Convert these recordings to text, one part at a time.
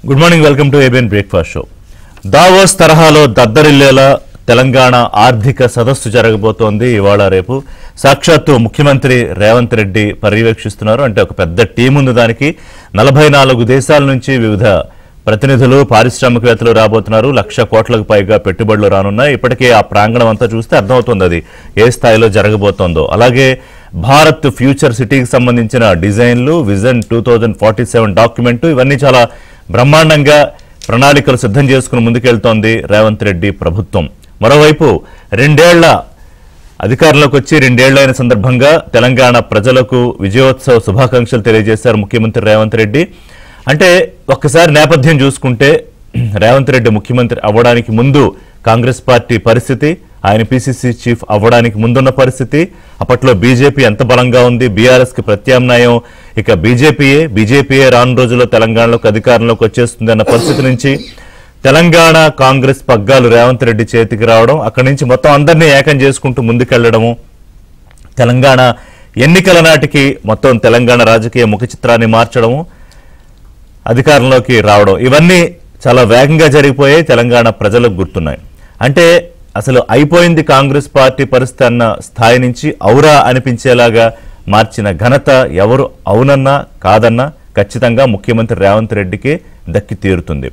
Good morning, welcome to ABN breakfast show. Davos తరహాలో దద్దరిల్లేలా తెలంగాణ ఆర్థిక సదస్సు జరగబోతోంది. ఇవాళ రేపు సాక్షాత్తు ముఖ్యమంత్రి రేవంత్ రెడ్డి పర్యవేక్షిస్తున్నారు. అంటే ఒక పెద్ద టీం ఉంది. దానికి 44 దేశాల నుంచి వివిధ ప్రతినిధులు, పారిశ్రామికవేత్తలు రాబోతున్నారు. 1,00,000 కోట్లకు పైగా పెట్టుబడులు రానున్నాయి. ఇప్పటికే ఆ ప్రాంగణం అంతా చూస్తే అర్థమవుతుంది అది ఏ స్థాయిలో జరగబోతోందో. అలాగే భారత్ ఫ్యూచర్ సిటీకి సంబంధించిన డిజైన్లు, విజన్ 2047 డాక్యుమెంట్, ఇవన్నీ చాలా బ్రహ్మాండంగా ప్రణాళికలు సిద్ధం చేసుకుని ముందుకెళ్తోంది రేవంత్ రెడ్డి ప్రభుత్వం. మరోవైపు 2 ఏళ్ల అధికారంలోకి వచ్చి 2 ఏళ్లైన సందర్భంగా తెలంగాణ ప్రజలకు విజయోత్సవ శుభాకాంక్షలు తెలియజేశారు ముఖ్యమంత్రి రేవంత్ రెడ్డి. అంటే ఒక్కసారి నేపథ్యం చూసుకుంటే రేవంత్ రెడ్డి ముఖ్యమంత్రి అవ్వడానికి ముందు కాంగ్రెస్ పార్టీ పరిస్థితి, ఆయన పిసిసి చీఫ్ అవ్వడానికి ముందున్న అప్పట్లో బీజేపీ ఎంత బలంగా ఉంది, బీఆర్ఎస్కి ప్రత్యామ్నాయం ఇక బీజేపీయే రాను రోజుల్లో తెలంగాణలోకి అధికారంలోకి వచ్చేస్తుంది అన్న పరిస్థితి నుంచి తెలంగాణ కాంగ్రెస్ పగ్గాలు రేవంత్ రెడ్డి చేతికి రావడం, అక్కడి నుంచి మొత్తం అందరినీ ఏకం చేసుకుంటూ ముందుకెళ్లడము, తెలంగాణ ఎన్నికల నాటికి మొత్తం తెలంగాణ రాజకీయ ముఖ చిత్రాన్ని మార్చడము, అధికారంలోకి రావడం, ఇవన్నీ చాలా వేగంగా జరిగిపోయాయి. తెలంగాణ ప్రజలకు గుర్తున్నాయి. అంటే అసలు అయిపోయింది కాంగ్రెస్ పార్టీ పరిస్థితి అన్న స్థాయి నుంచి ఔరా అనిపించేలాగా మార్చిన ఘనత ఎవరు అవునన్నా కాదన్నా ఖచ్చితంగా ముఖ్యమంత్రి రేవంత్ రెడ్డికి దక్కి తీరుతుంది.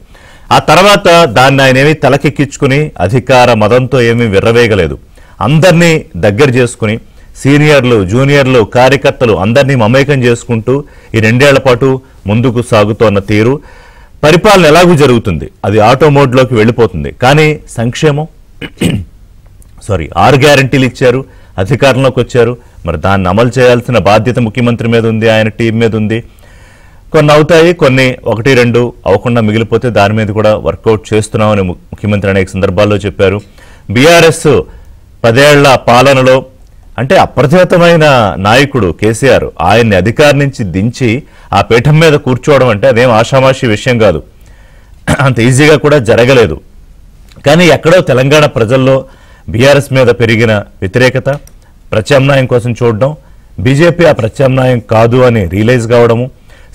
ఆ తర్వాత దాన్ని ఆయన ఏమీ తలకెక్కించుకుని అధికార మదంతో ఏమీ విర్రవేగలేదు. అందరినీ దగ్గర చేసుకుని సీనియర్లు, జూనియర్లు, కార్యకర్తలు అందరినీ మమేకం చేసుకుంటూ ఈ 2 ఏళ్ల పాటు ముందుకు సాగుతోన్న తీరు, పరిపాలన ఎలాగూ జరుగుతుంది, అది ఆటో మోడ్లోకి వెళ్ళిపోతుంది. కానీ సంక్షేమం 6 గ్యారంటీలు ఇచ్చారు, అధికారంలోకి వచ్చారు. మరి దాన్ని అమలు చేయాల్సిన బాధ్యత ముఖ్యమంత్రి మీద ఉంది, ఆయన టీం మీద ఉంది. కొన్ని అవుతాయి, కొన్ని 1-2 అవ్వకుండా మిగిలిపోతే దాని మీద కూడా వర్కౌట్ చేస్తున్నామని ముఖ్యమంత్రి అనేక సందర్భాల్లో చెప్పారు. బీఆర్ఎస్ 10 ఏళ్ల పాలనలో అంటే అప్రతిహతమైన నాయకుడు కేసీఆర్, ఆయన్ని అధికారం నుంచి దించి ఆ పీఠం మీద కూర్చోవడం అంటే అదేం ఆషామాషి విషయం కాదు, అంత ఈజీగా కూడా జరగలేదు. కానీ ఎక్కడో తెలంగాణ ప్రజల్లో బీఆర్ఎస్ మీద పెరిగిన వ్యతిరేకత, ప్రత్యామ్నాయం కోసం చూడడం, బీజేపీ ఆ ప్రత్యామ్నాయం కాదు అని రియలైజ్ కావడము,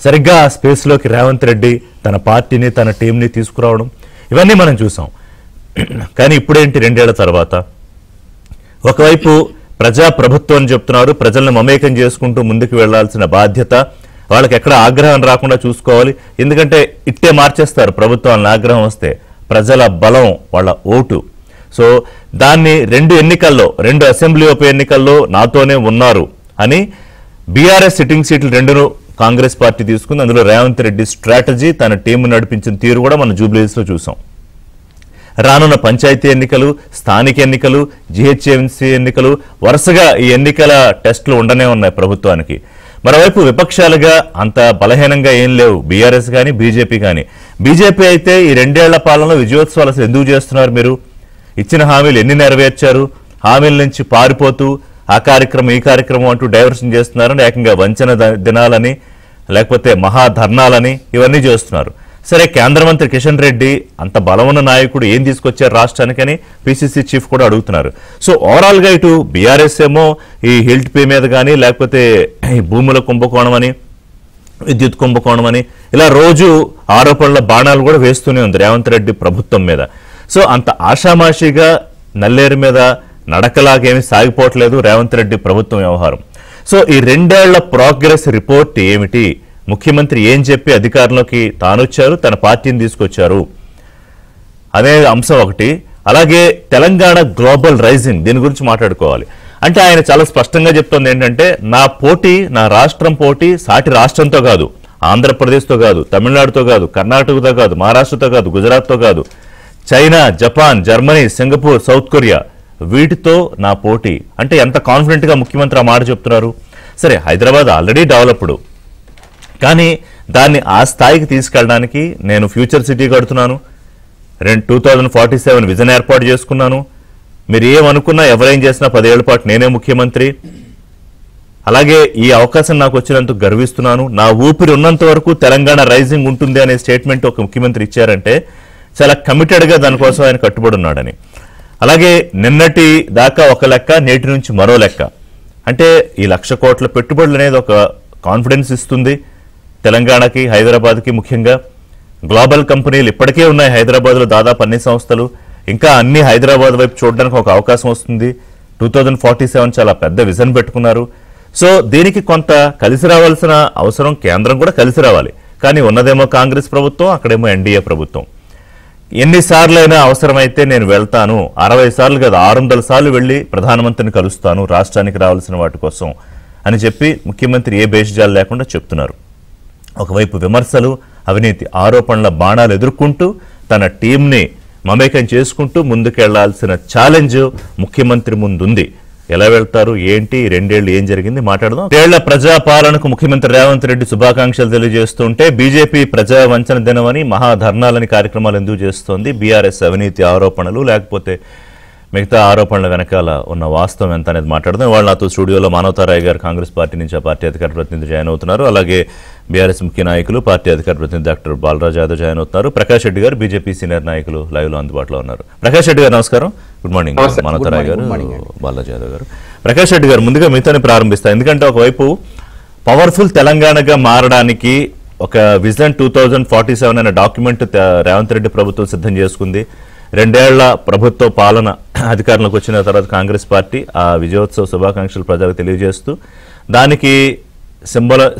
సరిగ్గా ఆ స్పేస్లోకి రేవంత్ రెడ్డి తన పార్టీని, తన టీంని తీసుకురావడం, ఇవన్నీ మనం చూసాం. కానీ ఇప్పుడేంటి 2 ఏళ్ల తర్వాత ఒకవైపు ప్రజాప్రభుత్వం అని చెప్తున్నారు, ప్రజలను మమేకం చేసుకుంటూ ముందుకు వెళ్లాల్సిన బాధ్యత, వాళ్ళకి ఎక్కడ ఆగ్రహం రాకుండా చూసుకోవాలి. ఎందుకంటే ఇట్టే మార్చేస్తారు ప్రభుత్వాలను ఆగ్రహం వస్తే, ప్రజల బలం, వాళ్ళ ఓటు. సో దాన్ని 2 అసెంబ్లీ ఉప ఎన్నికల్లో నాతోనే ఉన్నారు అని బీఆర్ఎస్ సిట్టింగ్ సీట్లు 2ను కాంగ్రెస్ పార్టీ తీసుకుంది. అందులో రేవంత్ రెడ్డి స్ట్రాటజీ, తన టీం నడిపించిన తీరు కూడా మనం జూబ్లీహిల్స్లో చూసాం. రానున్న పంచాయతీ ఎన్నికలు, స్థానిక ఎన్నికలు, జిహెచ్ఎంసీ ఎన్నికలు, వరుసగా ఈ ఎన్నికల టెస్టులు ఉండనే ఉన్నాయి ప్రభుత్వానికి. మరోవైపు విపక్షాలుగా అంత బలహీనంగా ఏం లేవు బీఆర్ఎస్ కానీ బీజేపీ కానీ. బీజేపీ అయితే ఈ 2 ఏళ్ల పాలనలో విజయోత్సవాలు అసలు ఎందుకు చేస్తున్నారు? మీరు ఇచ్చిన హామీలు ఎన్ని నెరవేర్చారు? హామీల నుంచి పారిపోతూ ఆ కార్యక్రమం ఈ కార్యక్రమం అంటూ డైవర్షన్ చేస్తున్నారని, ఏకంగా వంచన దినాలని, లేకపోతే మహాధర్నాలని, ఇవన్నీ చేస్తున్నారు. సరే, కేంద్ర మంత్రి కిషన్ రెడ్డి అంత బలమున్న నాయకుడు ఏం తీసుకొచ్చారు రాష్ట్రానికని పిసిసి చీఫ్ కూడా అడుగుతున్నారు. సో ఓవరాల్గా ఇటు బీఆర్ఎస్ ఏమో ఈ హిల్ట్ పే మీద కానీ, లేకపోతే ఈ భూముల కుంభకోణం అని, విద్యుత్ కుంభకోణం అని, ఇలా రోజు ఆరోపణల బాణాలు కూడా వేస్తూనే ఉంది రేవంత్ రెడ్డి ప్రభుత్వం మీద. సో అంత ఆషామాషిగా నల్లేరు మీద నడకలాగేమీ సాగిపోవట్లేదు రేవంత్ రెడ్డి ప్రభుత్వం వ్యవహారం. సో ఈ 2 ఏళ్ల ప్రోగ్రెస్ రిపోర్ట్ ఏమిటి? ముఖ్యమంత్రి ఏం చెప్పి అధికారంలోకి తానొచ్చారు, తన పార్టీని తీసుకొచ్చారు అనే అంశం ఒకటి. అలాగే తెలంగాణ గ్లోబల్ రైజింగ్, దీని గురించి మాట్లాడుకోవాలి. అంటే ఆయన చాలా స్పష్టంగా చెప్తోంది ఏంటంటే, నా రాష్ట్రం పోటీ సాటి రాష్ట్రంతో కాదు, ఆంధ్రప్రదేశ్తో కాదు, తమిళనాడుతో కాదు, కర్ణాటకతో కాదు, మహారాష్ట్రతో కాదు, గుజరాత్తో కాదు, China, Japan, Germany, Singapore, south Korea, వీటితో నా పోటీ. అంటే ఎంత కాన్ఫిడెంట్గా ముఖ్యమంత్రి ఆ మాట చెప్తున్నారు. సరే, హైదరాబాద్ ఆల్రెడీ డెవలప్డ్, కానీ దాన్ని ఆ స్థాయికి తీసుకెళ్ళడానికి నేను ఫ్యూచర్ సిటీ కడుతున్నాను, 2047 విజన్ ఏర్పాటు చేసుకున్నాను, మీరు ఏమనుకున్నా ఎవరేం చేసినా 10 ఏళ్ల పాటు నేనే ముఖ్యమంత్రి, అలాగే ఈ అవకాశం నాకు వచ్చినందుకు గర్విస్తున్నాను, నా ఊపిరి ఉన్నంత వరకు తెలంగాణ రైజింగ్ ఉంటుంది అనే స్టేట్మెంట్ ఒక ముఖ్యమంత్రి ఇచ్చారంటే చాలా కమిటెడ్గా దానికోసం ఆయన కట్టుబడి ఉన్నాడని. అలాగే నిన్నటి దాకా ఒక లెక్క, నేటి నుంచి మరో లెక్క. అంటే ఈ 1,00,000 కోట్ల పెట్టుబడులు అనేది ఒక కాన్ఫిడెన్స్ ఇస్తుంది తెలంగాణకి, హైదరాబాద్కి ముఖ్యంగా. గ్లోబల్ కంపెనీలు ఇప్పటికే ఉన్నాయి హైదరాబాద్లో దాదాపు అన్ని సంస్థలు. ఇంకా అన్ని హైదరాబాద్ వైపు చూడడానికి ఒక అవకాశం వస్తుంది. 2047 చాలా పెద్ద విజన్ పెట్టుకున్నారు. సో దీనికి కొంత కలిసి రావాల్సిన అవసరం, కేంద్రం కూడా కలిసి రావాలి. కానీ ఉన్నదేమో కాంగ్రెస్ ప్రభుత్వం, అక్కడేమో ఎన్డీఏ ప్రభుత్వం. ఎన్నిసార్లైనా అవసరమైతే నేను వెళ్తాను, 60 సార్లు కదా 600 సార్లు వెళ్ళి ప్రధానమంత్రిని కలుస్తాను రాష్ట్రానికి రావాల్సిన వాటి కోసం అని చెప్పి ముఖ్యమంత్రి ఏ భేషజాలు లేకుండా చెప్తున్నారు. ఒకవైపు విమర్శలు, అవినీతి ఆరోపణల బాణాలు ఎదుర్కొంటూ తన టీంని మమేకం చేసుకుంటూ ముందుకెళ్లాల్సిన ఛాలెంజ్ ముఖ్యమంత్రి ముందుంది. ఎలా వెళ్తారు, ఏంటి, 2 ఏళ్లు ఏం జరిగింది మాట్లాడదాం. 2 ఏళ్ల ప్రజాపాలనకు ముఖ్యమంత్రి రేవంత్ రెడ్డి శుభాకాంక్షలు తెలియజేస్తుంటే బీజేపీ ప్రజా వంచన దినమని మహాధర్నాలని కార్యక్రమాలు ఎందుకు చేస్తోంది? బీఆర్ఎస్ అవినీతి ఆరోపణలు లేకపోతే మిగతా ఆరోపణల వెనకాల ఉన్న వాస్తవం ఎంత అనేది మాట్లాడదాం. వాళ్ళు నాతో స్టూడియోలో మానవతారాయ్ గారు కాంగ్రెస్ పార్టీ నుంచి ఆ పార్టీ అధికార ప్రతినిధి జాయిన్ అవుతున్నారు. అలాగే బీఆర్ఎస్ ముఖ్య నాయకులు పార్టీ అధికార ప్రతినిధి డాక్టర్ బాలరాజ్ యాదవ్ జాయిన్ అవుతున్నారు. ప్రకాష్ రెడ్డి గారు బీజేపీ సీనియర్ నాయకులు లైవ్ లో అందుబాటులో ఉన్నారు. ప్రకాష్ రెడ్డి గారు నమస్కారం. Good morning. మానవతారాయ్ గారు, బాలరాజ్ యాదవ్ గారు. ప్రకాష్ రెడ్డి గారు, ముందుగా మీతోనే ప్రారంభిస్తాను. ఎందుకంటే ఒకవైపు పవర్ఫుల్ తెలంగాణగా మారడానికి ఒక విజన్ 2047 అనే డాక్యుమెంట్ రేవంత్ రెడ్డి ప్రభుత్వం సిద్ధం చేసుకుంది. 2 ఏళ్ల ప్రభుత్వ పాలన అధికారంలోకి వచ్చిన తర్వాత కాంగ్రెస్ పార్టీ ఆ విజయోత్సవ శుభాకాంక్షలు ప్రజలకు తెలియజేస్తూ దానికి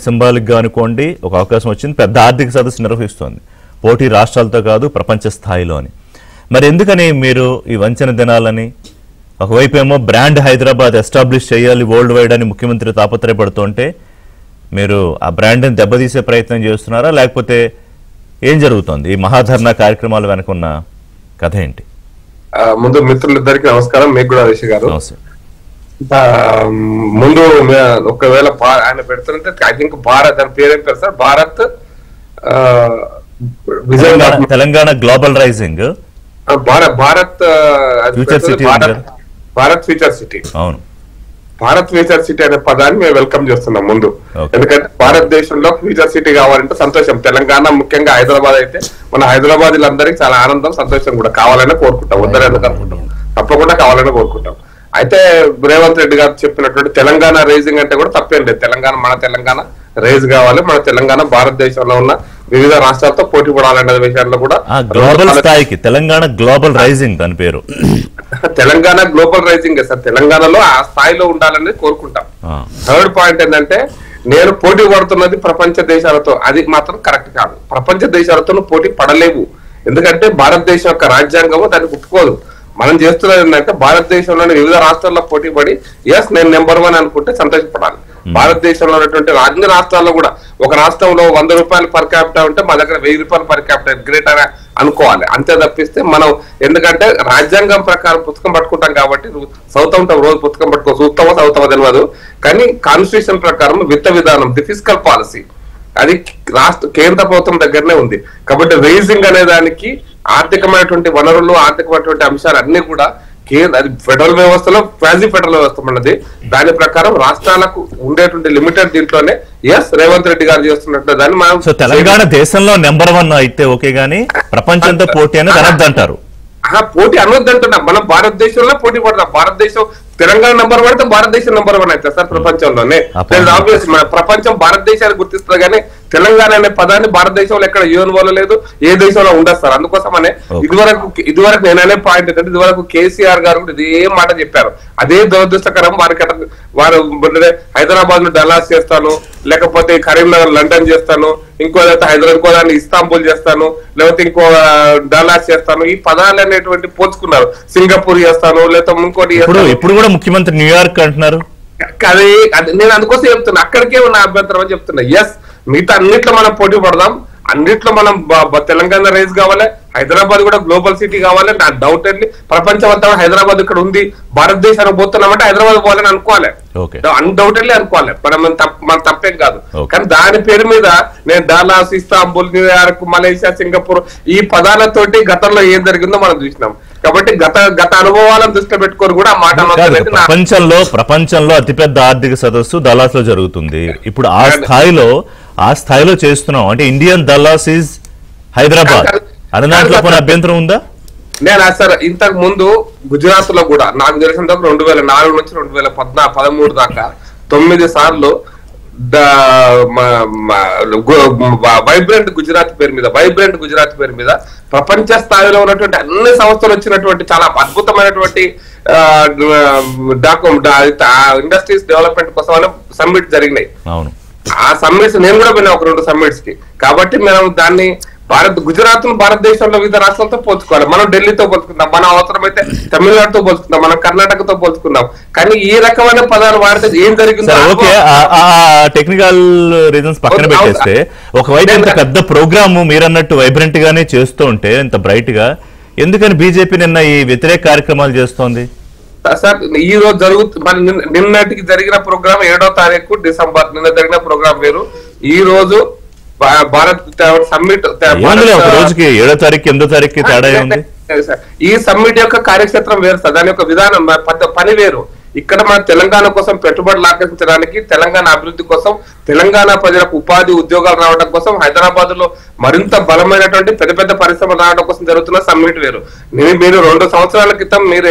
సింబాలిక్గా అనుకోండి ఒక అవకాశం వచ్చింది. పెద్ద ఆర్థిక సదస్సు నిర్వహిస్తోంది. పోటీ రాష్ట్రాలతో కాదు, ప్రపంచ స్థాయిలో అని. మరి ఎందుకని మీరు ఈ వంచన దినాలని, ఒకవైపు ఏమో బ్రాండ్ హైదరాబాద్ ఎస్టాబ్లిష్ చేయాలి వరల్డ్ వైడ్ అని ముఖ్యమంత్రి తాపత్రయపడుతుంటే మీరు ఆ బ్రాండ్ని దెబ్బతీసే ప్రయత్నం చేస్తున్నారా, లేకపోతే ఏం జరుగుతోంది? ఈ మహాధర్నా కార్యక్రమాలు వెనకున్న కథ ఏంటి? ముందు మిత్రులిద్దరికి నమస్కారం. మీకు కూడా రిషి గారు. ముందు ఒకవేళ ఆయన పెడుతుంటే ఐ థింక్ భారత్, దాని పేరేం పేరు sir? Bharat Telangana global rising, Bharat future city. అవును, భారత్ ఫ్యూచర్ సిటీ అనే పదాన్ని మేము వెల్కమ్ చేస్తున్నాం ముందు. ఎందుకంటే భారతదేశంలో ఫ్యూచర్ సిటీ కావాలంటే సంతోషం. తెలంగాణ, ముఖ్యంగా హైదరాబాద్ అయితే మన హైదరాబాదీలందరికీ చాలా ఆనందం, సంతోషం కూడా. కావాలనే కోరుకుంటాం, వద్దరు ఎందుకు అనుకుంటాం, తప్పకుండా కావాలని కోరుకుంటాం. అయితే రేవంత్ రెడ్డి గారు చెప్పినటువంటి తెలంగాణ రైజింగ్ అంటే కూడా తప్పేం లేదు. మన తెలంగాణ రైజ్ కావాలి. మన తెలంగాణ భారతదేశంలో ఉన్న వివిధ రాష్ట్రాలతో పోటీ పడాలనే విషయాల్లో కూడా గ్లోబల్ స్థాయికి తెలంగాణ గ్లోబల్ రైజింగ్ దాని పేరు. Telangana global rising sir. తెలంగాణలో ఆ స్థాయిలో ఉండాలని కోరుకుంటాం. థర్డ్ పాయింట్ ఏంటంటే, నేను పోటీ పడుతున్నది ప్రపంచ దేశాలతో, అది మాత్రం కరెక్ట్ కాదు. ప్రపంచ దేశాలతో పోటీ పడలేవు. ఎందుకంటే భారతదేశం యొక్క రాజ్యాంగము దాన్ని ఒప్పుకోదు. మనం చేస్తున్నది ఏంటంటే భారతదేశంలోని వివిధ రాష్ట్రాల్లో పోటీ పడి ఎస్ నేను నెంబర్ 1 అనుకుంటే సంతోషపడాలి. భారతదేశంలో ఉన్నటువంటి అన్ని రాష్ట్రాల్లో కూడా ఒక రాష్ట్రంలో 100 రూపాయలు పర్ క్యాపిటల్ ఉంటే మా దగ్గర 1000 రూపాయలు పర్ క్యాపిటల్ గ్రేట్ అని అనుకోవాలి. అంతే తప్పిస్తే మనం, ఎందుకంటే రాజ్యాంగం ప్రకారం పుస్తకం పట్టుకుంటాం కాబట్టి చదువుతాం, రోజు పుస్తకం పట్టుకో చూస్తామో చదువుతామో తెలియదు. కానీ కాన్స్టిట్యూషన్ ప్రకారం విత్త విధానం, ది ఫిస్కల్ పాలసీ, అది కేంద్ర ప్రభుత్వం దగ్గరనే ఉంది. కాబట్టి రైజింగ్ అనే దానికి ఆర్థికమైనటువంటి వనరులు, ఆర్థికమైనటువంటి అంశాలు అన్ని కూడా అది ఫెడరల్ వ్యవస్థలో క్వాజీ ఫెడరల్ వ్యవస్థ ఉన్నది. దాని ప్రకారం రాష్ట్రాలకు ఉండేటువంటి లిమిటెడ్ దీంట్లోనే ఎస్ రేవంత్ రెడ్డి గారు చేస్తున్నట్టు దాన్ని మనం. సో తెలంగాణ దేశంలో నెంబర్ 1 అయితే ఓకే, గానీ ప్రపంచంతో పోటీ అనేది అనొద్దంటారు. పోటీ అనొద్దంటున్నా. మనం భారతదేశంలో పోటీ పడతాం. భారతదేశం తెలంగాణ నెంబర్ 1 అయితే భారతదేశం నెంబర్ 1 అయితే సార్ ప్రపంచంలోనే. ఆబ్వియస్ మన ప్రపంచం భారతదేశాన్ని గుర్తిస్తుంది, కానీ తెలంగాణ అనే పదాన్ని భారతదేశంలో ఎక్కడ యూఎన్ఓలో లేదు, ఏ దేశంలో ఉండదు సార్. అందుకోసమనే ఇదివరకు నేననే పాయింట్ ఏంటంటే, ఇదివరకు కేసీఆర్ గారు కూడా ఇదే మాట చెప్పారు. అదే దురదృష్టకరం. వారు హైదరాబాద్ లో డల్లాస్ చేస్తాను, లేకపోతే కరీంనగర్ లండన్ చేస్తాను, ఇంకో దాన్ని ఇస్తాంబుల్ చేస్తాను, లేకపోతే ఇంకో డల్లాస్ చేస్తాను, ఈ పదాలు అనేటువంటి పోల్చుకున్నారు. సింగపూర్ చేస్తాను, లేకపోతే ఇంకోటి. ఇప్పుడు కూడా ముఖ్యమంత్రి న్యూయార్క్ అంటున్నారు. అది నేను అందుకోసం చెప్తున్నా, అక్కడికే ఉన్న అభ్యంతరం అని చెప్తున్నా. ఎస్, మిగతా అన్నిట్లో మనం పోటీ పడదాం, అన్నిట్లో మనం తెలంగాణ రైజ్ కావాలి, హైదరాబాద్ కూడా గ్లోబల్ సిటీ కావాలి. నా డౌట్ ఏంటి, ప్రపంచం అంతా హైదరాబాద్ ఇక్కడ ఉంది, భారతదేశానికి పోతున్నామంటే హైదరాబాద్ పోవాలని అనుకోవాలి, అన్డౌటెడ్లీ అనుకోవాలి. మన తప్పేం కాదు. కానీ దాని పేరు మీద నేను Dallas, Istanbul, New York, Malaysia, Singapore ఈ పదాలతోటి గతంలో ఏం జరిగిందో మనం చూసినాం. కాబట్టి గత అనుభవాలను దృష్టిలో పెట్టుకొని కూడా ఆ మాట. ప్రపంచంలో అతిపెద్ద ఆర్థిక సదస్సు దలాస్ లో జరుగుతుంది. ఇప్పుడు ఆ స్థాయిలో చేస్తున్నాం అంటే ఇండియన్ దలాస్ ఈజ్ హైదరాబాద్ అనే దాంట్లో కొన్ని అభ్యంతరం ఉందా? నేను సార్ ఇంతకు ముందు గుజరాత్ లో కూడా నాకు తెలిసినంత 2004 నుంచి 2013 దాకా 9 సార్లు వైబ్రెంట్ గుజరాత్ పేరు మీద ప్రపంచ స్థాయిలో ఉన్నటువంటి అన్ని సంస్థలు వచ్చినటువంటి చాలా అద్భుతమైనటువంటి ఇండస్ట్రీస్ డెవలప్మెంట్ కోసం సమ్మిట్ జరిగినాయి. ఆ సమ్మిట్స్ నేను కూడా పోయినా ఒక 2 సమ్మిట్స్ కి. కాబట్టి మనం దాన్ని గుజరాత్ ను భారతదేశంలో వివిధ రాష్ట్రాలతో పోల్చుకోవాలి. మనం ఢిల్లీతో పోల్చుకుందాం, మనం అవసరమైతే తమిళనాడుతో పోల్చుకుందాం, మనం కర్ణాటకతో పోల్చుకుందాం. కానీ ఈ రకమైన పదాలు వాడితే ఏం జరిగిందో టెక్నికల్ రీజన్స్ పక్కన పెట్టేస్తే, ఒకవైపు ఇంత పెద్ద ప్రోగ్రామ్ మీరన్నట్టు వైబ్రెంట్ గానే చేస్తూ ఉంటే, ఇంత బ్రైట్ గా, ఎందుకని బీజేపీ నిన్న ఈ వ్యతిరేక కార్యక్రమాలు చేస్తోంది? సార్ ఈ రోజు మరి నిన్నటికి జరిగిన ప్రోగ్రామ్ 7వ తారీఖు డిసెంబర్, నిన్న జరిగిన ప్రోగ్రామ్ వేరు. ఈ రోజు భారత్ సమ్మిట్ రోజుకి 7వ తారీఖు 8వ తారీఖు తేడా ఉంది. ఈ సమ్మిట్ యొక్క కార్యక్షేత్రం వేరు సార్, దాని యొక్క విధానం పని వేరు. ఇక్కడ మన తెలంగాణ కోసం పెట్టుబడులు ఆకర్షించడానికి, తెలంగాణ అభివృద్ధి కోసం, తెలంగాణ ప్రజలకు ఉపాధి ఉద్యోగాలు రావడం కోసం, హైదరాబాద్ లో మరింత బలమైనటువంటి పెద్ద పెద్ద పరిశ్రమలు రావడం కోసం జరుగుతున్న సమ్మిట్ వేరు. మీరు 2 సంవత్సరాల క్రితం మీరు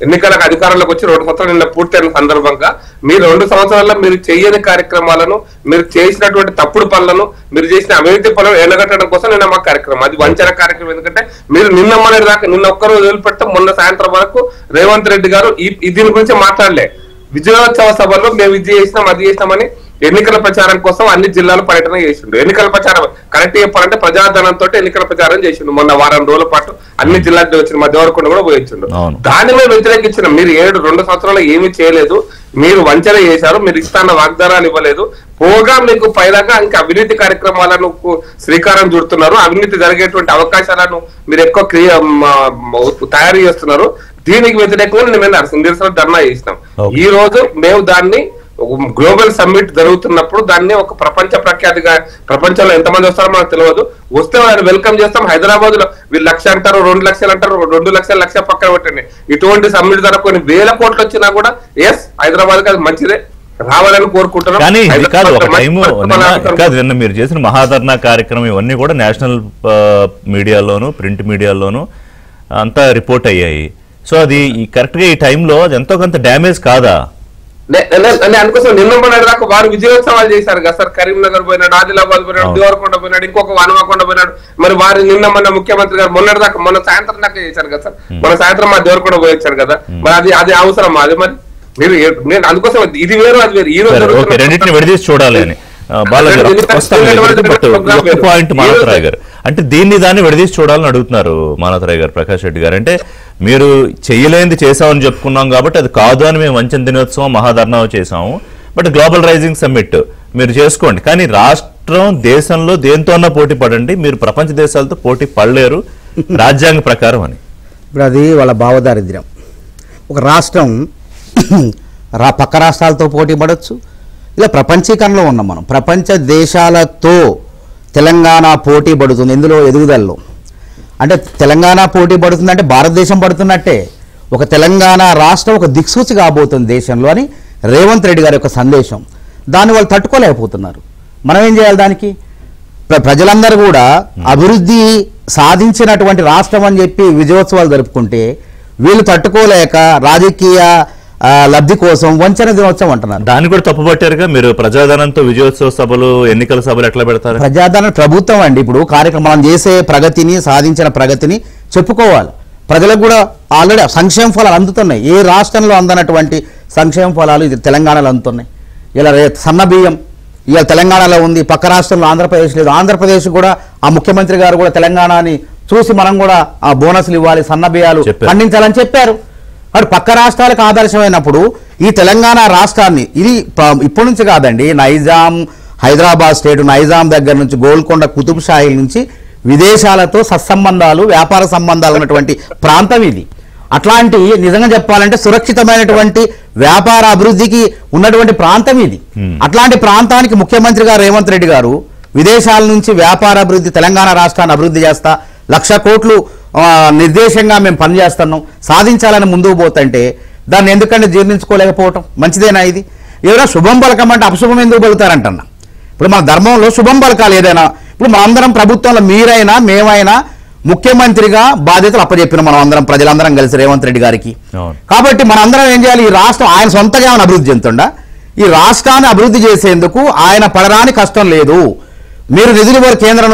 ఎన్నికలకు అధికారంలోకి వచ్చి 2 సంవత్సరాలు నిన్న పూర్తయిన సందర్భంగా మీరు 2 సంవత్సరాల్లో మీరు చేయని కార్యక్రమాలను, మీరు చేసినటువంటి తప్పుడు పనులను, మీరు చేసిన అవినీతి పనులను ఎండగట్టడం కోసం నిన్న మా కార్యక్రమం. అది వంచన కార్యక్రమం. ఎందుకంటే మీరు నిన్న ఒక్కరోజు వదిలిపెడితే మొన్న సాయంత్రం వరకు రేవంత్ రెడ్డి గారు దీని గురించి మాట్లాడలే. విజయోత్సవ సభలో మేము ఇది చేసినాం అది చేసినామని ఎన్నికల ప్రచారం కోసం అన్ని జిల్లాలు పర్యటన చేసిండు. ఎన్నికల ప్రచారం కరెక్ట్ చెప్పాలంటే ప్రజాధనంతో ఎన్నికల ప్రచారం చేసిండు. మొన్న వారం రోజుల పాటు అన్ని జిల్లాల్లో వచ్చిన మా దేవరకొండ కూడా పోయించిండు. దాన్ని మేము వ్యతిరేకించిన. మీరు 2 సంవత్సరాలు ఏమీ చేయలేదు, మీరు వంచన చేశారు, మీరు ఇస్తాన్న వాగ్దానాలు ఇవ్వలేదు, పోగా మీకు పైదాకా ఇంకా అవినీతి కార్యక్రమాలను శ్రీకారం చుడుతున్నారు, అవినీతి జరిగేటువంటి అవకాశాలను మీరు ఎక్కువ తయారు చేస్తున్నారు. దీనికి వ్యతిరేకంగా మేము నిరసన ధర్నా చేసినాం. ఈ రోజు మేము దాన్ని గ్లోబల్ సమ్మిట్ జరుగుతున్నప్పుడు దాన్ని ఒక ప్రపంచ ప్రఖ్యాతిగా, ప్రపంచంలో ఎంతమంది వస్తారో మనకు తెలియదు, వస్తే వాళ్ళని వెల్కమ్ చేస్తాం. హైదరాబాద్ లో వీళ్ళు 1,00,000 అంటారు, 2 లక్షలు అంటారు, 2 లక్షలు 1,00,000 పక్కన పెట్టండి. ఇటువంటి సమ్మిట్ ధర కొన్ని వేల కోట్లు వచ్చినా కూడా హైదరాబాద్ కి అది మంచిదే, రావాలని కోరుకుంటున్నాం. కానీ నిన్న మీరు చేసిన మహాధర్నా కార్యక్రమం ఇవన్నీ కూడా నేషనల్ మీడియాలోను, ప్రింట్ మీడియాలోను అంతా రిపోర్ట్ అయ్యాయి. సో అది కరెక్ట్ గా ఈ టైంలో ఎంతో కొంత డ్యామేజ్ కాదా? అందుకోసం నిన్న మొన్నటి దాకా వారు విజయోత్సవాలు చేశారు కదా సార్. కరీంనగర్ పోయినాడు, ఆదిలాబాద్ పోయినాడు, దేవరకొండ పోయినాడు, ఇంకొక హనుమకొండ పోయినాడు. మరి వారు మొన్న ముఖ్యమంత్రి గారు మొన్న సాయంత్రం దాకా చేశారు కదా సార్. మొన్న సాయంత్రం మా దేవరకొండ పోయి వచ్చారు కదా. మరి అది అవసరం? అది మరి మీరు అందుకోసం ఇది వేరు అది వేరు. ఈ రోజు రెండింటిని విడదీసి చూడాలి అని పాయింట్ మానవతరాయ్ గారు అంటే దాన్ని విడదీసి చూడాలని అడుగుతున్నారు మానవతరాయ్ గారు, ప్రకాష్ రెడ్డి గారు. అంటే మీరు చెయ్యలేనిది చేసామని చెప్పుకున్నాం కాబట్టి అది కాదు అని మేము వంచన దినోత్సవం మహాధర్నా చేసాము. బట్ గ్లోబల్ రైజింగ్ సమ్మిట్ మీరు చేసుకోండి, కానీ రాష్ట్రం దేశంలో దేంతోన్నా పోటీ పడండి, మీరు ప్రపంచ దేశాలతో పోటీ పడలేరు రాజ్యాంగ ప్రకారం అని. ఇప్పుడు అది వాళ్ళ భావదారిద్ర్యం. ఒక రాష్ట్రం పక్క రాష్ట్రాలతో పోటీ పడవచ్చు. ఇలా ప్రపంచీకరణలో ఉన్నాం మనం. ప్రపంచ దేశాలతో తెలంగాణ పోటీ పడుతుంది ఎందులో? ఎదుగుదలలో. అంటే తెలంగాణ పోటీ పడుతుందంటే భారతదేశం పడుతున్నట్టే. ఒక తెలంగాణ రాష్ట్రం ఒక దిక్సూచి కాబోతుంది దేశంలో అని రేవంత్ రెడ్డి గారి యొక్క సందేశం. దాన్ని వాళ్ళు తట్టుకోలేకపోతున్నారు. మనం ఏం చేయాలి దానికి? ప్రజలందరూ కూడా అభివృద్ధి సాధించినటువంటి రాష్ట్రం అని చెప్పి విజయోత్సవాలు జరుపుకుంటే వీళ్ళు తట్టుకోలేక రాజకీయ లబ్ధి కోసం వంచన దినోత్సవం అంటున్నారు. దాన్ని కూడా తప్పుపట్టారుగా మీరు. ప్రజాధనంతో విజయోత్సవ సభలు, ఎన్నికల సభలు ఎట్లా పెడతారు? ప్రజాధనం ప్రభుత్వం అండి. ఇప్పుడు కార్యక్రమం చేసే ప్రగతిని, సాధించిన ప్రగతిని చెప్పుకోవాలి. ప్రజలకు కూడా ఆల్రెడీ సంక్షేమ ఫలాలు అందుతున్నాయి. ఏ రాష్ట్రంలో అందనటువంటి సంక్షేమ ఫలాలు ఇది తెలంగాణలో అందుతున్నాయి. ఇలా సన్న బియ్యం ఇవాళ తెలంగాణలో ఉంది, పక్క రాష్ట్రంలో ఆంధ్రప్రదేశ్ లేదు. ఆంధ్రప్రదేశ్ కూడా ఆ ముఖ్యమంత్రి గారు కూడా తెలంగాణని చూసి మనం కూడా ఆ బోనస్లు ఇవ్వాలి, సన్న బియ్యాలు పండించాలని చెప్పారు. మరి పక్క రాష్ట్రాలకు ఆదర్శమైనప్పుడు ఈ తెలంగాణ రాష్ట్రాన్ని, ఇది ఇప్పటి నుంచి కాదండి, నైజాం హైదరాబాద్ స్టేట్, నైజాం దగ్గర నుంచి గోల్కొండ కుతుబ్ షాహీల నుంచి విదేశాలతో సత్సంబంధాలు, వ్యాపార సంబంధాలు ఉన్నటువంటి ప్రాంతం ఇది. అట్లాంటి నిజంగా చెప్పాలంటే సురక్షితమైనటువంటి వ్యాపార అభివృద్ధికి ఉన్నటువంటి ప్రాంతం ఇది. అట్లాంటి ప్రాంతానికి ముఖ్యమంత్రి గారు రేవంత్ రెడ్డి గారు విదేశాల నుంచి వ్యాపార అభివృద్ధి, తెలంగాణ రాష్ట్రాన్ని అభివృద్ధి చేస్తా 1,00,000 కోట్లు నిర్దేశంగా మేము పనిచేస్తున్నాం, సాధించాలని ముందుకు పోతుంటే దాన్ని ఎందుకంటే జీర్ణించుకోలేకపోవటం మంచిదేనా? ఇది ఏదైనా శుభం పలకమంటే అపశుభం ఎందుకు పలుకుతారంటన్నా. ఇప్పుడు మన ధర్మంలో శుభం పలకాలు ఏదైనా. ఇప్పుడు మనందరం ప్రభుత్వంలో మీరైనా మేమైనా ముఖ్యమంత్రిగా బాధ్యతలు అప్పచెప్పిన మనం అందరం, ప్రజలందరం కలిసి రేవంత్ రెడ్డి గారికి. కాబట్టి మనందరం ఏం చేయాలి? ఈ రాష్ట్రం ఆయన సొంతగా ఏమైనా అభివృద్ధి చెందుతుండా? ఈ రాష్ట్రాన్ని అభివృద్ధి చేసేందుకు ఆయన పడరాని కష్టం లేదు. మీరు నిధులు ఇవ్వరు కేంద్రం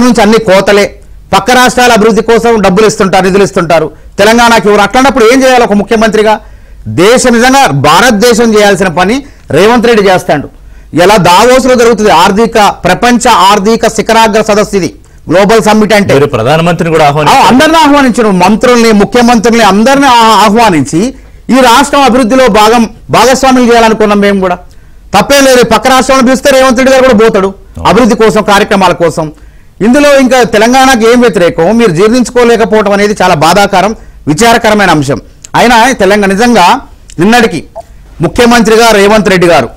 నుంచి అన్ని కోతలే, పక్క రాష్ట్రాల అభివృద్ధి కోసం డబ్బులు ఇస్తుంటారు, నిధులు ఇస్తుంటారు, తెలంగాణకి ఎవరు. అట్లాంటప్పుడు ఏం చేయాలి ఒక ముఖ్యమంత్రిగా? నిజంగా భారతదేశం చేయాల్సిన పని రేవంత్ రెడ్డి చేస్తాడు. ఇలా దావోస్లో జరుగుతుంది ప్రపంచ ఆర్థిక శిఖరాగ్ర సదస్సు, ఇది గ్లోబల్ సమ్మిట్ అంటే. ప్రధానమంత్రిని కూడా అందరిని ఆహ్వానించిన మంత్రుల్ని, ముఖ్యమంత్రుల్ని అందరినీ ఆహ్వానించి ఈ రాష్ట్రం అభివృద్ధిలో భాగస్వామ్యం చేయాలనుకున్నాం మేము కూడా. తప్పేం లేదు. పక్క రాష్ట్రంలో పిలిస్తే రేవంత్ రెడ్డి గారు కూడా పోతాడు అభివృద్ధి కోసం, కార్యక్రమాల కోసం. ఇందులో ఇంకా తెలంగాణకు ఏం వ్యతిరేకం మీరు జీర్ణించుకోలేకపోవడం అనేది చాలా బాధాకరం, విచారకరమైన అంశం. అయినా తెలంగాణ నిజంగా నిన్నటికి ముఖ్యమంత్రిగా రేవంత్ రెడ్డి గారు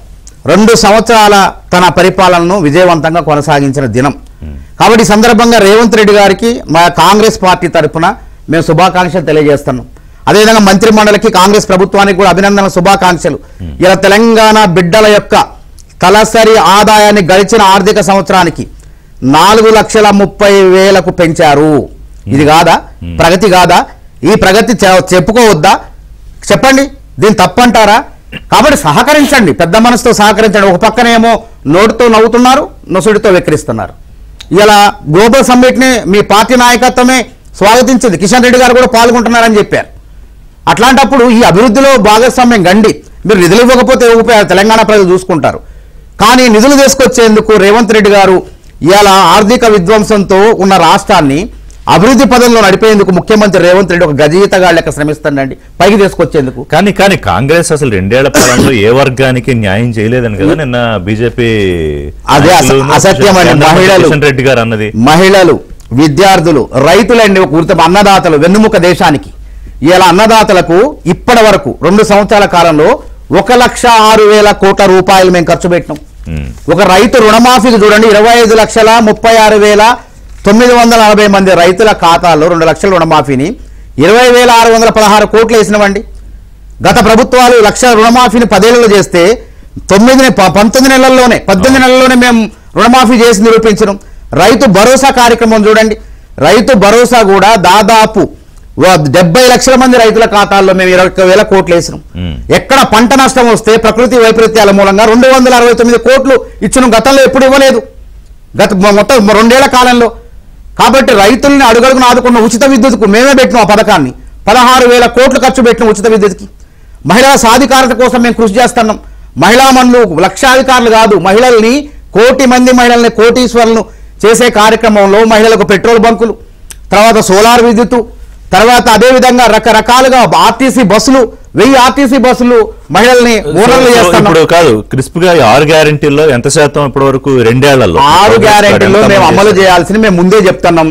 2 సంవత్సరాల తన పరిపాలనను విజయవంతంగా కొనసాగించిన దినం కాబట్టి ఈ సందర్భంగా రేవంత్ రెడ్డి గారికి మా కాంగ్రెస్ పార్టీ తరఫున మేము శుభాకాంక్షలు తెలియజేస్తున్నాం. అదేవిధంగా మంత్రి మండలికి, కాంగ్రెస్ ప్రభుత్వానికి కూడా అభినందన, శుభాకాంక్షలు. ఇలా తెలంగాణ బిడ్డల యొక్క తలసరి ఆదాయాన్ని గడిచిన ఆర్థిక సంవత్సరానికి 4,30,000కు పెంచారు. ఇది కాదా ప్రగతి? కాదా ఈ ప్రగతి? చెప్పుకోవద్దా? చెప్పండి, దీన్ని తప్పంటారా? కాబట్టి సహకరించండి, పెద్ద మనసుతో సహకరించండి. ఒక పక్కనేమో నోటితో నవ్వుతున్నారు, నొసుడితో వెక్కిరిస్తున్నారు. ఇలా గ్లోబల్ సమ్మిట్ని మీ పార్టీ నాయకత్వమే స్వాగతించింది, కిషన్ రెడ్డి గారు కూడా పాల్గొంటున్నారని చెప్పారు. అట్లాంటప్పుడు ఈ అభివృద్ధిలో భాగస్వామ్యం గండి. మీరు నిధులు ఇవ్వకపోతే ఇవ్వకపోయారు, తెలంగాణ ప్రజలు చూసుకుంటారు. కానీ నిధులు తీసుకొచ్చేందుకు రేవంత్ రెడ్డి గారు ఇలా ఆర్థిక విధ్వంసంతో ఉన్న రాష్ట్రాన్ని అభివృద్ధి పదంలో నడిపేందుకు ముఖ్యమంత్రి రేవంత్ రెడ్డి ఒక గజయితగాళ్ళ లెక్క శ్రమిస్తాడండి పైకి తీసుకొచ్చేందుకు. కానీ కాంగ్రెస్ అసలు 2 ఏళ్ల పాలనలో ఏ వర్గానికి న్యాయం చేయలేదని కదా నిన్న బీజేపీ అదే అసత్యం అండి. రెడ్డి గారు అన్నది మహిళలు, విద్యార్థులు, రైతులండి, అన్నదాతలు వెన్నుముక దేశానికి. ఇలా అన్నదాతలకు ఇప్పటి వరకు 2 సంవత్సరాల కాలంలో 1,06,000 కోట్ల రూపాయలు మేము ఖర్చు పెట్టినాం. ఒక రైతు రుణమాఫీకి చూడండి, 25,36,940 మంది రైతుల ఖాతాల్లో 2 లక్షల రుణమాఫీని 20,616 కోట్లు వేసినామండి. గత ప్రభుత్వాలు 1,00,000 రుణమాఫీని 10 ఏళ్లలో చేస్తే 18 నెలల్లోనే మేము రుణమాఫీ చేసి నిరూపించడం. రైతు భరోసా కార్యక్రమం చూడండి, రైతు భరోసా కూడా దాదాపు 70 లక్షల మంది రైతుల ఖాతాల్లో మేము 21,000 కోట్లు వేసినాం. ఎక్కడ పంట నష్టం వస్తే ప్రకృతి వైపరీత్యాల మూలంగా 269 కోట్లు ఇచ్చిన గతంలో ఎప్పుడు ఇవ్వలేదు, మొత్తం 2 ఏళ్ల కాలంలో. కాబట్టి రైతుల్ని అడుగడుగున ఆదుకున్న ఉచిత విద్యుత్కు మేమే పెట్టినాం ఆ పథకాన్ని. 16,000 కోట్లు ఖర్చు పెట్టిన ఉచిత విద్యుత్కి. మహిళా సాధికారత కోసం మేము కృషి చేస్తున్నాం. మహిళా మనులు లక్షాధికారులు కాదు, మహిళల్ని 1 కోటి మంది మహిళల్ని కోటీశ్వరులను చేసే కార్యక్రమంలో మహిళలకు పెట్రోల్ బంకులు, తర్వాత సోలార్ విద్యుత్తు, తర్వాత అదేవిధంగా రకరకాలుగా ఆర్టీసీ బస్సులు, 1000 ఆర్టీసీ బస్సులు మహిళల్ని ఓనర్లు చేస్తాం. ఇప్పుడు కాదు క్రిస్ప్ గా 6 గ్యారెంటీల్లో ఎంత శాతం ఇప్పటి వరకు 2 ఏళ్లలో 6 గ్యారెంటీల్లో మేము అమలు చేయాల్సింది మేము ముందే చెప్తున్నాం.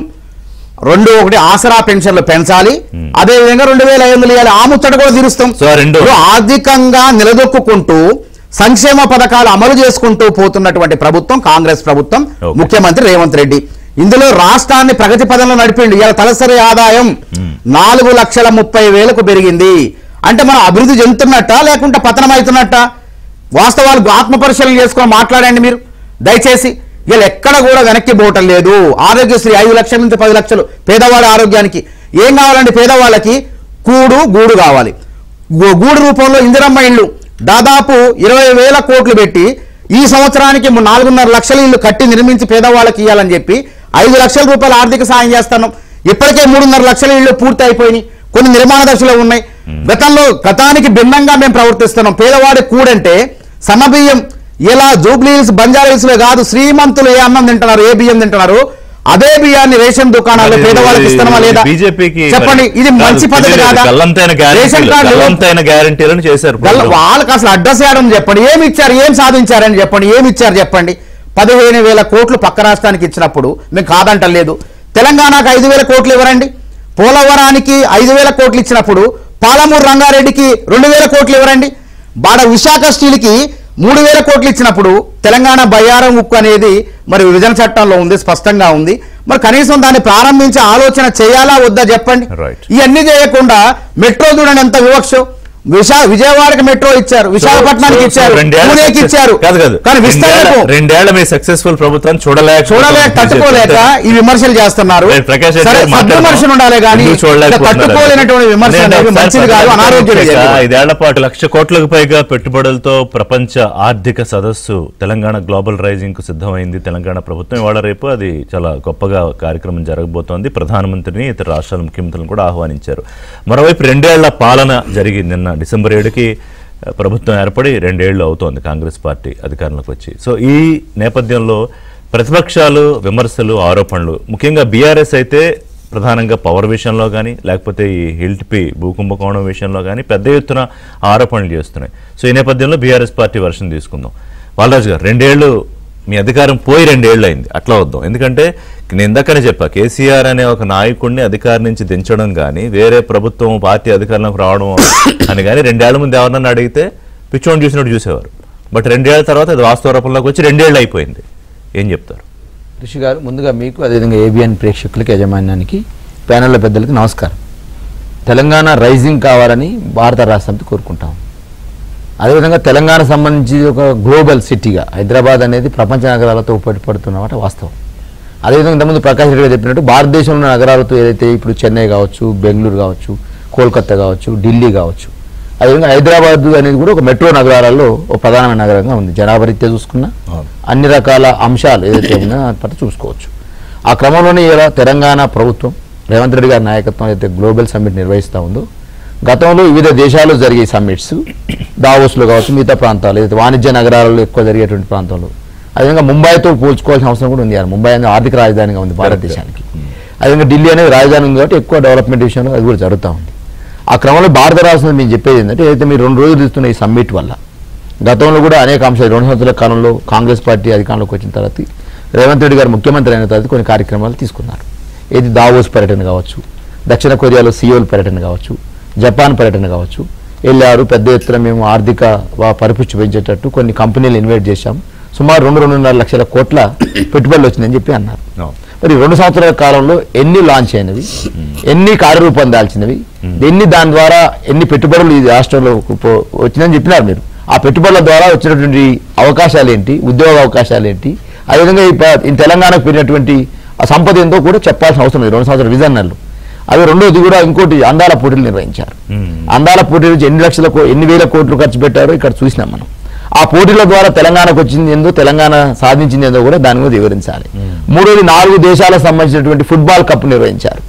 1 ఆసరా పెన్షన్లు పెంచాలి, అదేవిధంగా 2,500 ఇవ్వాలి. ఆ ముచ్చట కూడా తీరుస్తాం. ఆర్థికంగా నిలదొక్కుంటూ సంక్షేమ పథకాలు అమలు చేసుకుంటూ పోతున్నటువంటి ప్రభుత్వం కాంగ్రెస్ ప్రభుత్వం, ముఖ్యమంత్రి రేవంత్ రెడ్డి. ఇందులో రాష్ట్రాన్ని ప్రగతి పదంలో నడిపిండి. ఇలా తలసరి ఆదాయం 4,30,000కు పెరిగింది. అంటే మనం అభివృద్ధి చెందుతున్నట్ట లేకుంటే పతనం అవుతున్నట్ట? వాస్తవాలు ఆత్మపరిశీలన చేసుకొని మాట్లాడండి మీరు దయచేసి. వీళ్ళు ఎక్కడ కూడా వెనక్కి పోవటం లేదు. ఆరోగ్యశ్రీ 5 లక్షల నుంచి 10 లక్షలు పేదవాడి ఆరోగ్యానికి. ఏం కావాలండి పేదవాళ్ళకి? గూడు కావాలి. గూడు రూపంలో ఇందిరమ్మ ఇళ్ళు దాదాపు 20,000 కోట్లు పెట్టి ఈ సంవత్సరానికి 4.5 లక్షల ఇల్లు కట్టి నిర్మించి పేదవాళ్ళకి ఇవ్వాలని చెప్పి 5 లక్షల రూపాయల ఆర్థిక సాయం చేస్తున్నాం. ఇప్పటికే 3.5 లక్షల ఇళ్ళు పూర్తి అయిపోయినాయి, కొన్ని నిర్మాణ దశలో ఉన్నాయి. గతానికి భిన్నంగా మేము ప్రవర్తిస్తున్నాం. పేదవాడి కూడంటే సన్నబియ్యం. ఇలా జూబ్లీహిల్స్, బంజారాహిల్స్లో కాదు, శ్రీమంతులు ఏ అన్నం తింటున్నారు, ఏ బియ్యం తింటున్నారు, అదే బియ్యాన్ని రేషన్ దుకాణాల్లో పేదవాళ్ళకి ఇస్తున్నామా లేదా చెప్పండి. ఇది మంచి పద్ధతి కాదా? రేషన్ కార్డు చేశారు, వాళ్ళకి అసలు అడ్రస్ చేయడం చెప్పండి. ఏమి ఇచ్చారు, ఏం సాధించారని చెప్పండి. ఏమి ఇచ్చారు చెప్పండి. 15,000 కోట్లు పక్క రాష్ట్రానికి ఇచ్చినప్పుడు మేము కాదంటలేదు. తెలంగాణకు 5,000 కోట్లు ఇవ్వరండి. పోలవరానికి 5,000 కోట్లు ఇచ్చినప్పుడు పాలమూరు రంగారెడ్డికి 2,000 కోట్లు ఇవ్వరండి. బాడ విశాఖ స్టీల్కి 3,000 కోట్లు ఇచ్చినప్పుడు తెలంగాణ బయ్యారం ఉక్కు అనేది మరి విభజన చట్టంలో ఉంది, స్పష్టంగా ఉంది. మరి కనీసం దాన్ని ప్రారంభించే ఆలోచన చేయాలా వద్దా చెప్పండి. ఇవన్నీ చేయకుండా మెట్రో చూడండి ఎంత వివక్ష. విజయవాడకి మెట్రో ఇచ్చారు, విశాఖపట్నానికి ఇచ్చారు, పూణేకి ఇచ్చారు. కానీ విస్తరణకు 2 ఏళ్ల మీ సక్సెస్ఫుల్ ప్రభుత్వం చూడలేక తట్టుకోలేక ఈ విమర్శలు చేస్తున్నారు. విమర్శలు ఉండాలి కానీ తట్టుకోలేనటువంటి విమర్శలు మంచిది కాదు, అనారోగ్యం. 5 ఏళ్ల పాటు 1,00,000 కోట్లకు పైగా పెట్టుబడులతో ప్రపంచ ఆర్థిక సదస్సు తెలంగాణ గ్లోబల్ రైజింగ్ కు సిద్ధమైంది. తెలంగాణ ప్రభుత్వం ఇవాళ రేపు అది చాలా గొప్పగా కార్యక్రమం జరగబోతోంది. ప్రధానమంత్రిని ఇతర రాష్ట్రాల ముఖ్యమంత్రులను కూడా ఆహ్వానించారు. మరోవైపు 2 ఏళ్ల పాలన జరిగింది. నిన్న డిసెంబర్ 7కి ప్రభుత్వం ఏర్పడి 2 ఏళ్లు అవుతోంది కాంగ్రెస్ పార్టీ అధికారంలోకి వచ్చి. సో ఈ నేపథ్యంలో ప్రతిపక్షాలు విమర్శలు, ఆరోపణలు, ముఖ్యంగా బీఆర్ఎస్ అయితే ప్రధానంగా పవర్ విషయంలో కానీ లేకపోతే ఈ హిల్ట్పి భూకుంభకోణం విషయంలో కానీ పెద్ద ఎత్తున ఆరోపణలు చేస్తున్నాయి. సో ఈ నేపథ్యంలో బీఆర్ఎస్ పార్టీ వర్షం తీసుకుందాం. బాలరాజు గారు, 2 ఏళ్ళు మీ అధికారం పోయి 2 ఏళ్ళు అయింది. అట్లా వద్దాం, ఎందుకంటే నేను ఇందాకనే చెప్పా, కేసీఆర్ అనే ఒక నాయకుడిని అధికారం నుంచి దించడం కానీ వేరే ప్రభుత్వం పార్టీ అధికారంలోకి రావడం అని కానీ 2 ఏళ్ల ముందు ఎవరన్నా అడిగితే పిచ్చోని చూసినట్టు చూసేవారు. బట్ 2 ఏళ్ల తర్వాత అది వాస్తవ రూపంలోకి వచ్చి 2 ఏళ్ళు అయిపోయింది. ఏం చెప్తారు? ఋషి గారు, ముందుగా మీకు అదేవిధంగా ఏబిఎన్ ప్రేక్షకులకి, యాజమాన్యానికి, ప్యానెల్ పెద్దలకి నమస్కారం. తెలంగాణ రైజింగ్ కావాలని భారత రాష్ట్రానికి కోరుకుంటాం. అదేవిధంగా తెలంగాణ సంబంధించి ఒక గ్లోబల్ సిటీగా హైదరాబాద్ అనేది ప్రపంచ నగరాలతో పోటీపడుతున్నమాట వాస్తవం. అదేవిధంగా ఇంతకుముందు ప్రకాష్ రెడ్డి గారు చెప్పినట్టు భారతదేశంలో నగరాలతో ఏదైతే ఇప్పుడు చెన్నై కావచ్చు, బెంగళూరు కావచ్చు, కోల్కతా కావచ్చు, ఢిల్లీ కావచ్చు, అదేవిధంగా హైదరాబాద్ అనేది కూడా ఒక మెట్రో నగరాలలో ఒక ప్రధానమైన నగరంగా ఉంది. జనాభా రీత్యా చూసుకున్నా అన్ని రకాల అంశాలు ఏదైతే ఉన్నాయో చూసుకోవచ్చు. ఆ క్రమంలోనే ఇలా తెలంగాణ ప్రభుత్వం రేవంత్ రెడ్డి గారి నాయకత్వం అయితే గ్లోబల్ సమ్మిట్ నిర్వహిస్తూ ఉందో, గతంలో వివిధ దేశాల్లో జరిగే సమ్మిట్స్ దావోస్లో కావచ్చు, మిగతా ప్రాంతాలు ఏదైతే వాణిజ్య నగరాలలో ఎక్కువ జరిగేటువంటి ప్రాంతంలో, అదేవిధంగా ముంబైతో పోల్చుకోవాల్సిన అవసరం కూడా ఉంది. ముంబై అనేది ఆర్థిక రాజధానిగా ఉంది భారతదేశానికి. అదేవిధంగా ఢిల్లీ అనేది రాజధాని ఉంది కాబట్టి ఎక్కువ డెవలప్మెంట్ విషయంలో అది కూడా జరుగుతూ ఉంది. ఆ క్రమంలో భారత రాష్ట్రంలో మేము చెప్పేది ఏంటంటే, ఏదైతే మీరు 2 రోజులు తీస్తున్న ఈ సమ్మిట్ వల్ల గతంలో కూడా అనేక అంశాలు 2 సంవత్సరాల కాలంలో కాంగ్రెస్ పార్టీ అధికారంలోకి వచ్చిన తర్వాత రేవంత్ రెడ్డి గారు ముఖ్యమంత్రి అయిన తర్వాత కొన్ని కార్యక్రమాలు తీసుకున్నారు. ఏది దావోస్ పర్యటన కావచ్చు, దక్షిణ కొరియాలో సియోల్ పర్యటన కావచ్చు, జపాన్ పర్యటన కావచ్చు, వెళ్ళారు. పెద్ద ఎత్తున మేము ఆర్థిక పరిపుష్టి పెంచేటట్టు కొన్ని కంపెనీలు ఇన్వైట్ చేశాం. సుమారు 2-2.5 లక్షల కోట్ల పెట్టుబడులు వచ్చిందని చెప్పి అన్నారు. మరి 2 సంవత్సరాల కాలంలో ఎన్ని లాంచ్ అయినవి, ఎన్ని కార్యరూపం దాల్చినవి, దాని ద్వారా ఎన్ని పెట్టుబడులు ఈ రాష్ట్రంలో వచ్చిందని చెప్పినారు మీరు. ఆ పెట్టుబడుల ద్వారా వచ్చినటువంటి అవకాశాలు ఏంటి, ఉద్యోగ అవకాశాలు ఏంటి, అదేవిధంగా ఈ తెలంగాణకు పెరిగినటువంటి ఆ సంపద ఏందో కూడా చెప్పాల్సిన అవసరం లేదు 2 సంవత్సరాల విజన్లు. అవి రెండోది కూడా ఇంకోటి అందాల పోటీలు నిర్వహించారు. అందాల పోటీలు ఎన్ని వేల కోట్లు ఖర్చు పెట్టారో ఇక్కడ చూసినాం మనం. ఆ పోటీల ద్వారా తెలంగాణకు వచ్చింది ఏందో, తెలంగాణ సాధించింది ఏందో కూడా దాని మీద వివరించాలి. మూడోది 4 దేశాలకు సంబంధించినటువంటి ఫుట్బాల్ కప్ నిర్వహించారు.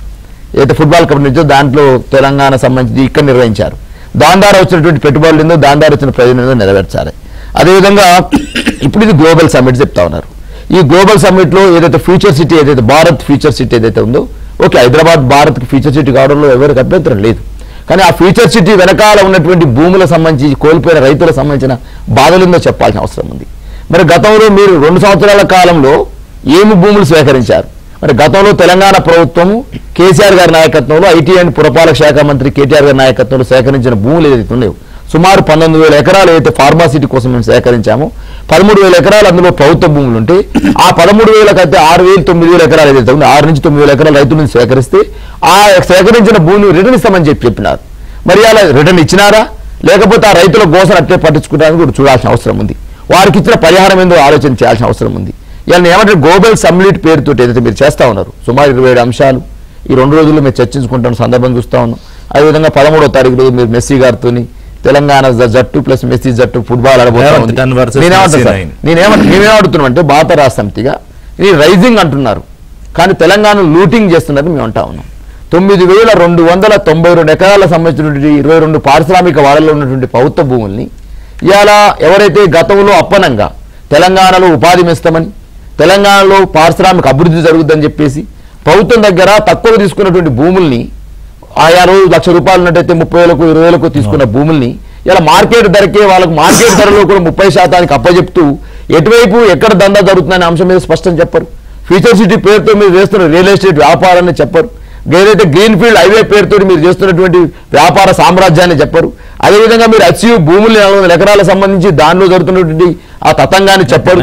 ఏదైతే ఫుట్బాల్ కప్ నిర్వహించో దాంట్లో తెలంగాణ సంబంధించి ఇక్కడ నిర్వహించారు. దాని ద్వారా వచ్చినటువంటి పెట్టుబడులు ఏందో, దాని ద్వారా వచ్చిన ప్రయోజనం ఏందో నెరవేర్చాలి. అదేవిధంగా ఇప్పుడు ఇది గ్లోబల్ సమ్మిట్ చెప్తా ఉన్నారు. ఈ గ్లోబల్ సమ్మిట్ లో ఏదైతే ఫ్యూచర్ సిటీ, ఏదైతే భారత్ ఫ్యూచర్ సిటీ ఏదైతే ఉందో, ఓకే, హైదరాబాద్ భారత్కి ఫ్యూచర్ సిటీ కావడంలో ఎవరికి అభ్యంతరం లేదు. కానీ ఆ ఫ్యూచర్ సిటీ వెనకాల ఉన్నటువంటి భూములకు సంబంధించి కోల్పోయిన రైతులకు సంబంధించిన బాధలుందో చెప్పాల్సిన అవసరం ఉంది. మరి గతంలో మీరు 2 సంవత్సరాల కాలంలో ఏమి భూములు సేకరించారు? మరి గతంలో తెలంగాణ ప్రభుత్వం కేసీఆర్ గారి నాయకత్వంలో, ఐటీ అండ్ పురపాలక శాఖ మంత్రి కేటీఆర్ గారి నాయకత్వంలో సేకరించిన భూములు ఏదైతే ఉన్నాయో, సుమారు 19,000 ఎకరాలు ఏదైతే ఫార్మాసిటీ కోసం మేము సేకరించామో, 13,000 ఎకరాలు అందులో ప్రభుత్వ భూములు ఉంటే, ఆ 13,000 అయితే 6,000 9,000 ఎకరాలు ఏదైతే ఉంది, 6 నుంచి 9,000 ఎకరాలు రైతుల నుంచి సేకరిస్తే ఆ సేకరించిన భూమిని రిటర్న్ ఇస్తామని చెప్పినారు. మరి అలా రిటర్న్ ఇచ్చినారా, లేకపోతే ఆ రైతుల గోసను అట్లే పట్టించుకోవడానికి కూడా చూడాల్సిన అవసరం ఉంది. వారికి ఇచ్చిన పరిహారం ఏందో ఆలోచన చేయాల్సిన అవసరం ఉంది. ఇలా ఏమంటే గ్లోబల్ సమ్మిట్ పేరుతో ఏదైతే మీరు చేస్తా ఉన్నారు, సుమారు 27 అంశాలు ఈ 2 రోజుల్లో మీరు చర్చించుకుంటున్న సందర్భం చూస్తా ఉన్నాం. అదేవిధంగా 13వ తారీఖు రోజు మీరు మెస్సీ గారితో తెలంగాణ జట్టు ప్లస్ మెస్సీ జట్టు ఫుట్బాల్ ఆడబోతుంది. నేనేమడుతున్నాం అంటే భారత రాష్ట్ర సమితిగా ఇది రైజింగ్ అంటున్నారు, కానీ తెలంగాణ లూటింగ్ చేస్తున్నది మేము అంటా ఉన్నాం. 9,292 ఎకరాలకు సంబంధించినటువంటి 22 పారిశ్రామిక వాడల్లో ఉన్నటువంటి ప్రభుత్వ భూముల్ని ఇవాళ ఎవరైతే గతంలో అప్పనంగా తెలంగాణలో ఉపాధి ఇస్తామని, తెలంగాణలో పారిశ్రామిక అభివృద్ధి జరుగుతుందని చెప్పేసి ప్రభుత్వం దగ్గర తక్కువ తీసుకున్నటువంటి భూముల్ని, ఆయా రోజు ₹1,00,000 ఉన్నట్టయితే 30,000కు 20,000కు తీసుకున్న భూముల్ని ఇలా మార్కెట్ ధరకే, వాళ్ళకు మార్కెట్ ధరలో కూడా 30% అప్పచెప్తూ ఎటువైపు ఎక్కడ దందా జరుగుతుందనే అంశం మీద స్పష్టం చెప్పరు. ఫ్యూచర్ సిటీ పేరుతో మీరు చేస్తున్న రియల్ ఎస్టేట్ వ్యాపారాన్ని చెప్పరు. ఏదైతే గ్రీన్ ఫీల్డ్ హైవే పేరుతో మీరు చేస్తున్నటువంటి వ్యాపార సామ్రాజ్యాన్ని చెప్పరు. అదేవిధంగా మీరు హెచ్యూ భూములు 400 ఎకరాలకు సంబంధించి దానిలో జరుగుతున్నటువంటి ఆ తతంగాన్ని చెప్పరు.